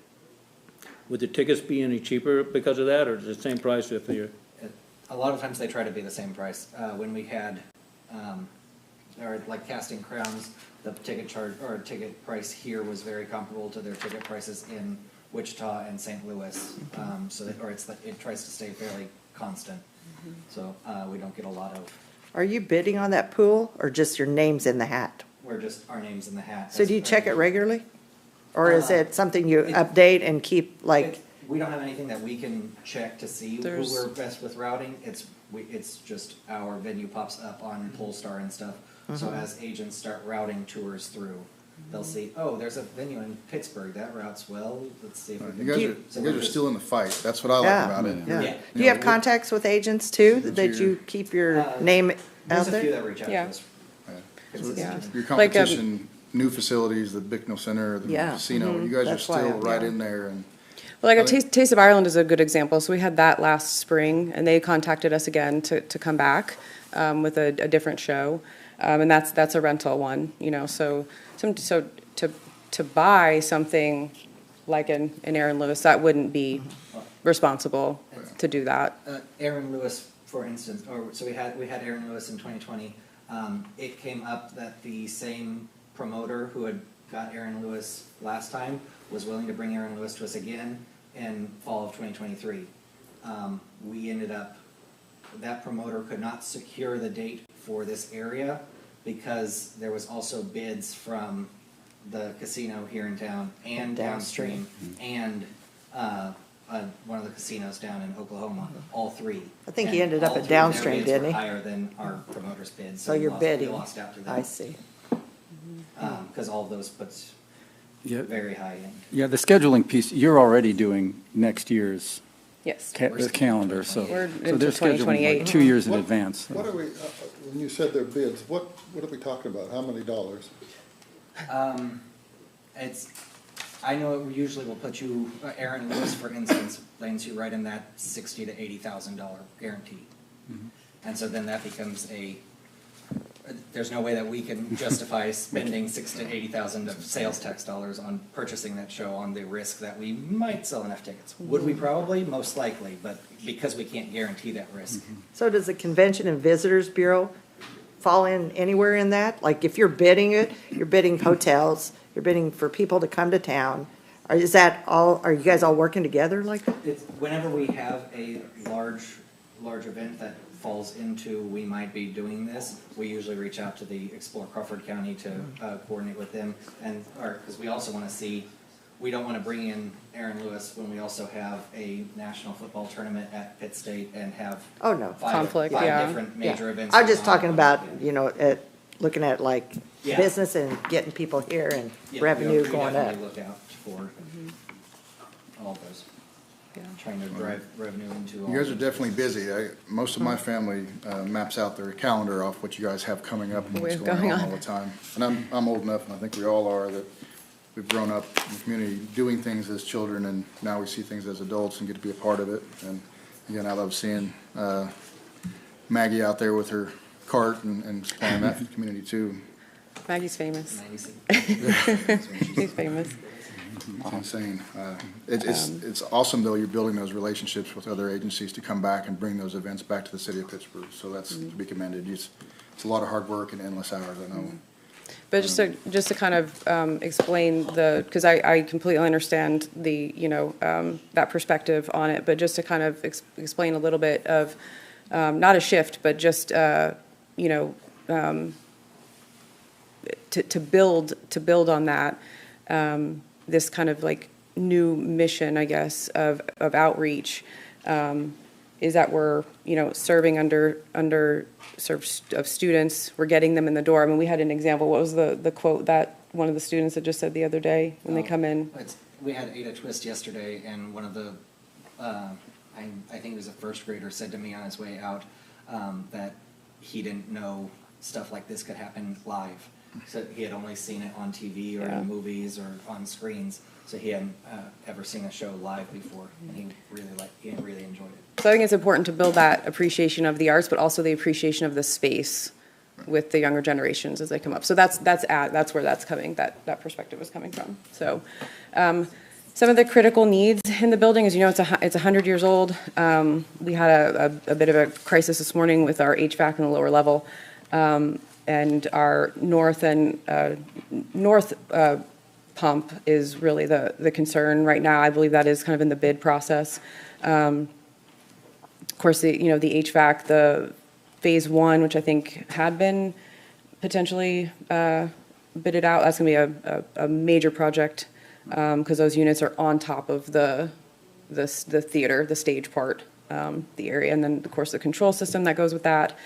would the tickets be any cheaper because of that, or is it the same price if they're? A lot of times they try to be the same price. When we had, or like Casting Crowns, the ticket charge or ticket price here was very comparable to their ticket prices in Wichita and St. Louis. It tries to stay fairly constant. So we don't get a lot of. Are you bidding on that pool or just your name's in the hat? We're just our names in the hat. So do you check it regularly? Or is it something you update and keep We don't have anything that we can check to see who we're best with routing. It's just our venue pops up on Polestar and stuff. So as agents start routing tours through, they'll see, oh, there's a venue in Pittsburgh, that route's well, let's see if we You can. guys So are we're just- still in the fight. That's what I like Yeah, about it. yeah. Yeah. Do you have know, contacts with agents too, that you keep your name There's out a few there? that reach out Yeah. to us. Yeah. consistently. Your Like, competition, new facilities, the Bicknell Center, the Yeah. casino, you guys are That's why still I'm- right yeah. in there and. Well, like a Taste of Ireland is a good example. So we had that last spring, and they contacted us again to come back with a different show, and that's a rental one, you know. So to buy something like an Aaron Lewis, that wouldn't be responsible to do that. Aaron Lewis, for instance, so we had Aaron Lewis in 2020. It came up that the same promoter who had got Aaron Lewis last time was willing to bring Aaron Lewis to us again in fall of 2023. We ended up, that promoter could not secure the date for this area because there was also bids from the casino here in town and downstream and one of the casinos down in Oklahoma, all three. I think he And ended up all at three of their downstream, bids didn't were he? higher than our promoter's bid, So we you're lost- bidding. We lost out to them. I see. Because all of those puts Yeah, very high in. yeah, the scheduling piece, you're already doing next year's Yes. the calendar, so. We're So into they're scheduling 2028. like 2 years in What- advance. so. What are we, when you said their bids, what are we talking about? How many dollars? It's, I know it usually will put you, Aaron Lewis, for instance, lands you right in that $60,000 to $80,000 guarantee. And so then that becomes there's no way that we can justify spending $60,000 to $80,000 of sales tax dollars on purchasing that show on the risk that we might sell enough tickets. Would we probably? Most likely, but because we can't guarantee that risk. So does the Convention and Visitors Bureau fall in anywhere in that? Like if you're bidding it, you're bidding hotels, you're bidding for people to come to town. Or is that all, are you guys all working together like that? It's, whenever we have a large event that falls into, we might be doing this, we usually reach out to the Explore Crawford County to coordinate with them, because we also want to see, we don't want to bring in Aaron Lewis when we also have a national football tournament at Pitt State and have Oh, no. Conflict, five yeah. different Yeah. major events. I'm just going on. talking about, you know, looking at like Yeah. business and getting people here and Yeah, revenue we going up. definitely look out for all those, trying to drive revenue into all. You guys are those definitely places. busy. Most of my family maps out their calendar off what you guys have coming up and We what's have going going on on. all the time. And I'm old enough, and I think we all are, that we've grown up in the community doing things as children, and now we see things as adults and get to be a part of it. And again, I love seeing Maggie out there with her cart and supplying that for the community too. Maggie's famous. Amazing. She's famous. It's insane. It's awesome, though, you're building those relationships with other agencies to come back and bring those events back to the city of Pittsburgh. So that's to be commended. It's a lot of hard work and endless hours, I know. But just to kind of explain because I completely understand the, you know, that perspective on it, but just to kind of explain a little bit of, not a shift, but just, you know, to build on that, this kind of like new mission, I guess, of outreach, is that we're, you know, serving under served of students. We're getting them in the door. I mean, we had an example. What was the quote that one of the students had just said the other day when they come in? We had Ada Twist yesterday, and one of the, I think it was a first grader, said to me on his way out that he didn't know stuff like this could happen live. So he had only seen it on TV or Yeah. in movies or on screens, so he hadn't ever seen a show live before, and he really enjoyed it. So I think it's important to build that appreciation of the arts, but also the appreciation of the space with the younger generations as they come up. So that's where that's coming, that perspective is coming from. So some of the critical needs in the building, as you know, it's 100 years old. We had a bit of a crisis this morning with our HVAC in the lower level. And our north pump is really the concern right now. I believe that is kind of in the bid process. Of course, the HVAC, the phase one, which I think had been potentially bidded out, that's going to be a major project because those units are on top of the theater, the stage part, the area, and then of course the control system that goes with that.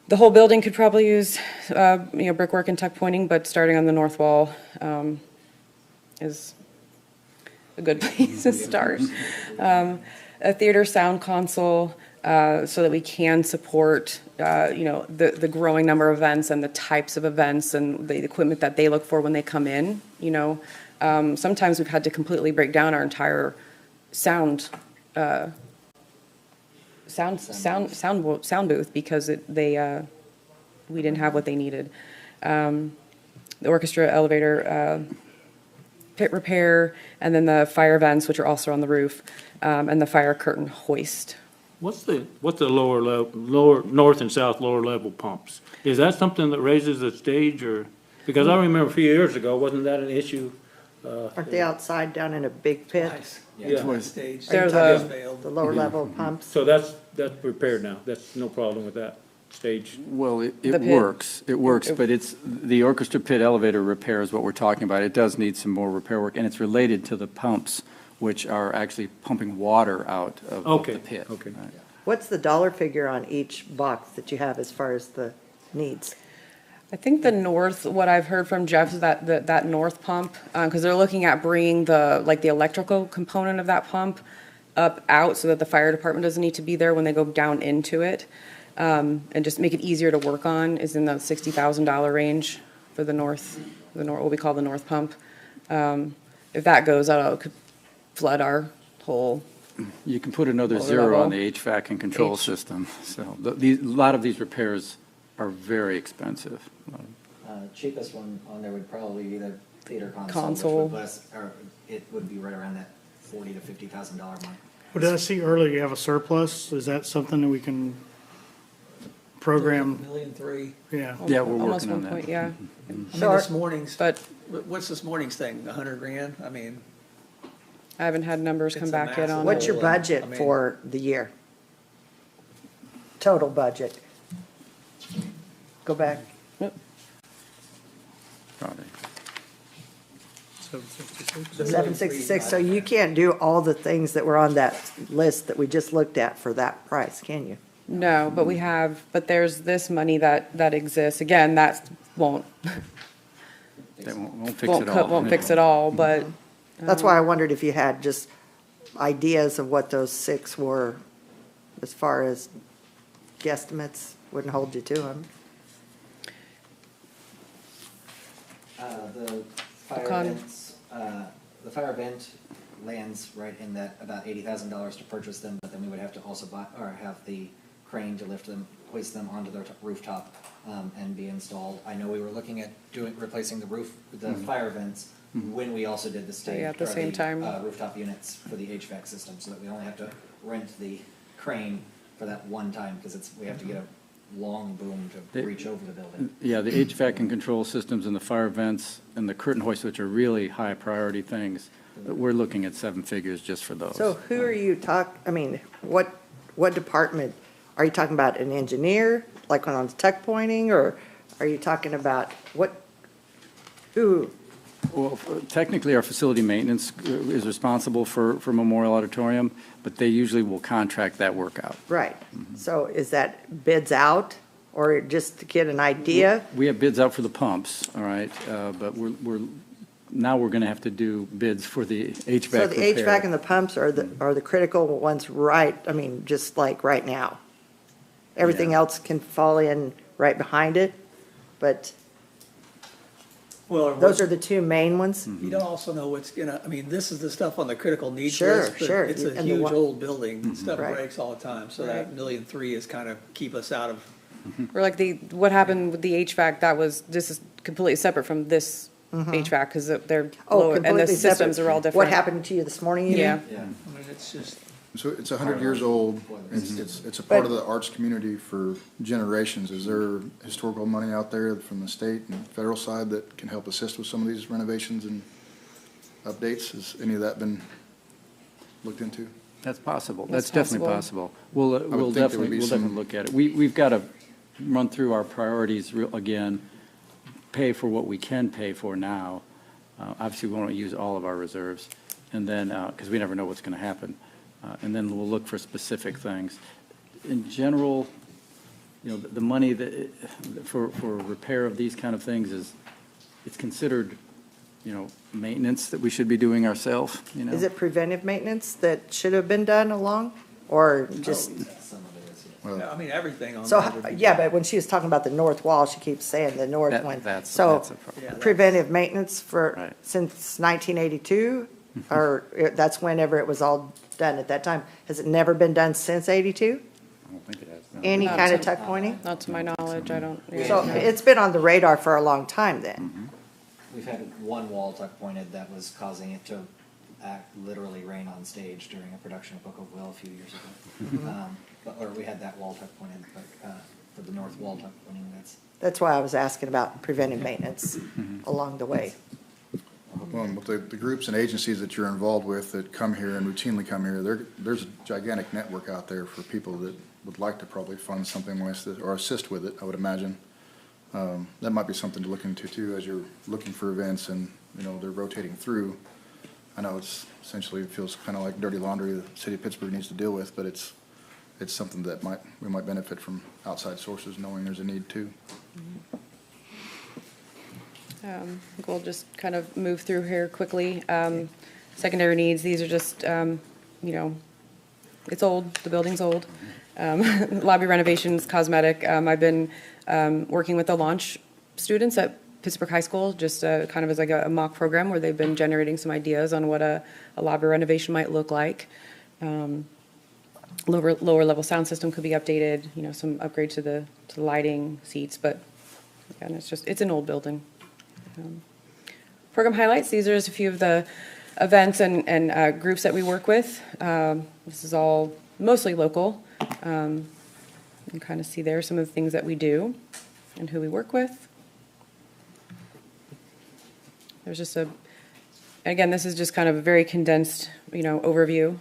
The whole building could probably use, brickwork and tuck pointing, but starting on the north wall is a good place to start. A theater sound console, so that we can support, the growing number of events and the types of events and the equipment that they look for when they come in, Sometimes we've had to completely break down our entire sound booth because we didn't have what they needed. The orchestra elevator, pit repair, and then the fire vents, which are also on the roof, and the fire curtain hoist. What's the lower, north and south lower level pumps? Is that something that raises the stage or, because I remember a few years ago, wasn't that an issue? Aren't they outside down in a big pit? Nice. Yeah. Twice stage. They're Times the- failed. The lower level pumps? So that's repaired now. That's no problem with that stage. Well, it The pit. works, but it's, the orchestra pit elevator repair is what we're talking about. It does need some more repair work, and it's related to the pumps, which are actually pumping water out of Okay, the pit. okay. Right. What's the dollar figure on each box that you have as far as the needs? I think the north, what I've heard from Jeff is that north pump, because they're looking at bringing the electrical component of that pump out so that the fire department doesn't need to be there when they go down into it, and just make it easier to work on, is in the $60,000 range for the north, what we call the north pump. If that goes out, it could flood our whole. You can put another Lower zero level. on the HVAC and control system. So a lot of these repairs are very expensive. Cheapest one on there would probably be the theater Console. which would it would be right around that $40,000 to $50,000 mark. Well, did I see earlier you have a surplus? Is that something that we can program? $1,300,000. Yeah. Yeah, we're Almost working on 1 that. point, yeah. I mean, So our- this morning's, But what's this morning's thing, $100,000? I mean, I haven't had numbers It's come a back yet on massive- it. What's your Well, budget I mean- for the year? Total budget? Go back. Probably. 766? 766, so you can't do all the things that were on that list that we just looked at for that price, can you? No, but there's this money that exists. Again, that won't That won't fix it all. won't fix it all, but That's why I wondered if you had just ideas of what those six were, as far as guesstimates, wouldn't hold you to them. The fire Con- vents, the fire vent lands right in that about $80,000 to purchase them, but then we would have to also buy, or have the crane to lift them, hoist them onto their rooftop, and be installed. I know we were looking at replacing the fire vents when we also did the stage. Yeah, at the or same time. Rooftop units for the HVAC system, so that we only have to rent the crane for that one time, because we have to get a long boom to They- reach over the building. Yeah, the HVAC and control systems and the fire vents and the curtain hoist, which are really high priority things, we're looking at seven figures just for those. So who are you what department? Are you talking about an engineer, like on tuck pointing, or are you talking about who? Well, technically, our facility maintenance is responsible for Memorial Auditorium, but they usually will contract that work out. Right, so is that bids out, or just to get an idea? We have bids out for the pumps, all right, but now we're going to have to do bids for the HVAC So the HVAC repair. and the pumps are the critical ones, just like right now. Everything Yeah. else can fall in right behind it, but well, those are the two main ones? you don't also know what's gonna, I mean, this is the stuff on the critical needs Sure, list. but sure. It's a And the huge one- old building, stuff Right. breaks all the time, so that $1,300,000 is kind of keep us out of, or like what happened with the HVAC, this is completely separate from this HVAC, because they're Oh, lower, and the completely systems separate. are all different. What happened to you this morning, you mean? Yeah. Yeah. I mean, it's just, So it's 100 years old. It's a part of the arts community for generations. Is there historical money out there from the state and federal side that can help assist with some of these renovations and updates? Has any of that been looked into? That's possible. That's That's definitely possible. We'll think there would definitely, be we'll some- definitely look at it. We've got to run through our priorities again, pay for what we can pay for now. Obviously, we won't use all of our reserves, and then, because we never know what's going to happen. And then we'll look for specific things. In general, you know, the money that, for repair of these kind of things is, it's considered, you know, maintenance that we should be doing ourselves, you know? Is it preventive maintenance that should have been done along, or just? Some of it is, yeah. Yeah, I mean, everything on So, there would be. yeah, but when she was talking about the north wall, she keeps saying the north That- one. that's So, a problem. Yeah, preventive maintenance for, Right. since 1982? Or that's whenever it was all done at that time? Has it never been done since 82? I don't think it has. no. Any Not kind of to- tuck pointing? Not to my knowledge, I don't. yeah, So no. it's been on the radar for a long time then? We've had one wall tuck pointed that was causing it to literally rain on stage during a production of Book of Will a few years ago. Or we had that wall tuck pointed, but for the north wall tuck pointing, That's why I was asking about preventive maintenance along the way. Well, with the groups and agencies that you're involved with that come here and routinely come here, there's a gigantic network out there for people that would like to probably fund something like this or assist with it, I would imagine. That might be something to look into too, as you're looking for events and, you know, they're rotating through. I know it's essentially, it feels kind of like dirty laundry the city of Pittsburgh needs to deal with, but it's something that we might benefit from outside sources knowing there's a need too. I think we'll just kind of move through here quickly. Secondary needs, these are just, you know, it's old, the building's old. Lobby renovations, cosmetic. I've been working with the launch students at Pittsburgh High School, just kind of as like a mock program where they've been generating some ideas on what a lobby renovation might look like. Lower level sound system could be updated, you know, some upgrade to the lighting, seats, but again, it's an old building. Program highlights, these are just a few of the events and groups that we work with. This is all mostly local. You can kind of see there some of the things that we do and who we work with. There's just again, this is just kind of a very condensed, you know, overview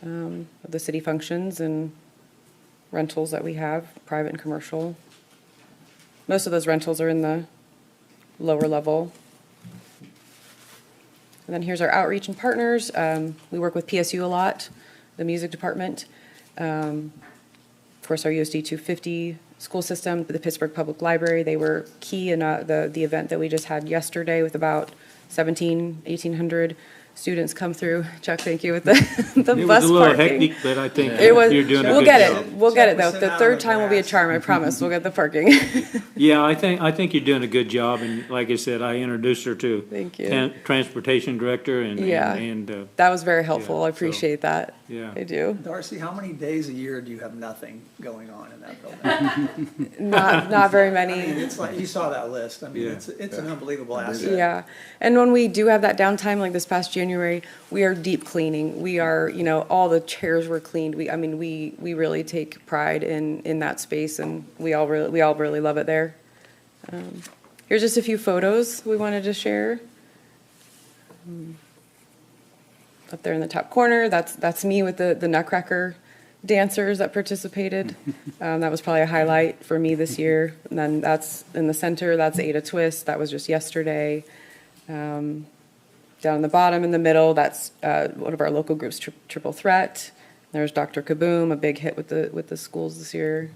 of the city functions and rentals that we have, private and commercial. Most of those rentals are in the lower level. And then here's our outreach and partners. We work with PSU a lot, the music department. Of course, our USD 250 school system, the Pittsburgh Public Library, they were key in the event that we just had yesterday with about 1,800 students come through. Chuck, thank you with the bus parking. It was a little hectic, but I think It was, you're doing a we'll good get job. it, we'll get it though. Sit The down third on the time will be a grass. charm, I promise. We'll get the parking. Yeah, I think you're doing a good job, and like I said, I introduced her to Thank you. transportation director and Yeah. and That was very helpful. Yeah, I so- appreciate that. yeah. I do. Darcy, how many days a year do you have nothing going on in that building? Not very I mean, many. it's like, you saw that list. I mean, Yeah. it's an unbelievable asset. Yeah. And when we do have that downtime, like this past January, we are deep cleaning. We are, you know, all the chairs were cleaned. We really take pride in that space, and we all really love it there. Here's just a few photos we wanted to share. Up there in the top corner, that's me with the Nutcracker dancers that participated. That was probably a highlight for me this year. And then that's in the center, that's Ada Twist. That was just yesterday. Down in the bottom, in the middle, that's one of our local groups, Triple Threat. There's Dr. Kaboom, a big hit with the schools this year.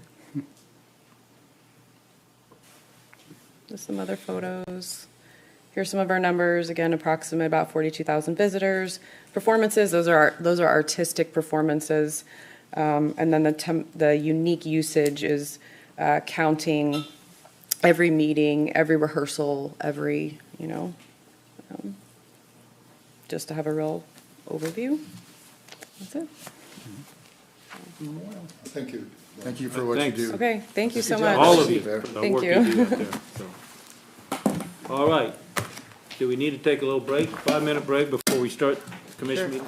Just some other photos. Here's some of our numbers. Again, approximate about 42,000 visitors. Performances, those are artistic performances. And then the unique usage is counting every meeting, every rehearsal, every, you know, just to have a real overview. That's it. Thank you. Thank you for what you Thanks. do. Okay, thank you so Good job. much. All of you Thank for the Thank work you. you do out there, so. All right. Do we need to take a little break, 5-minute break before we start the commission meeting?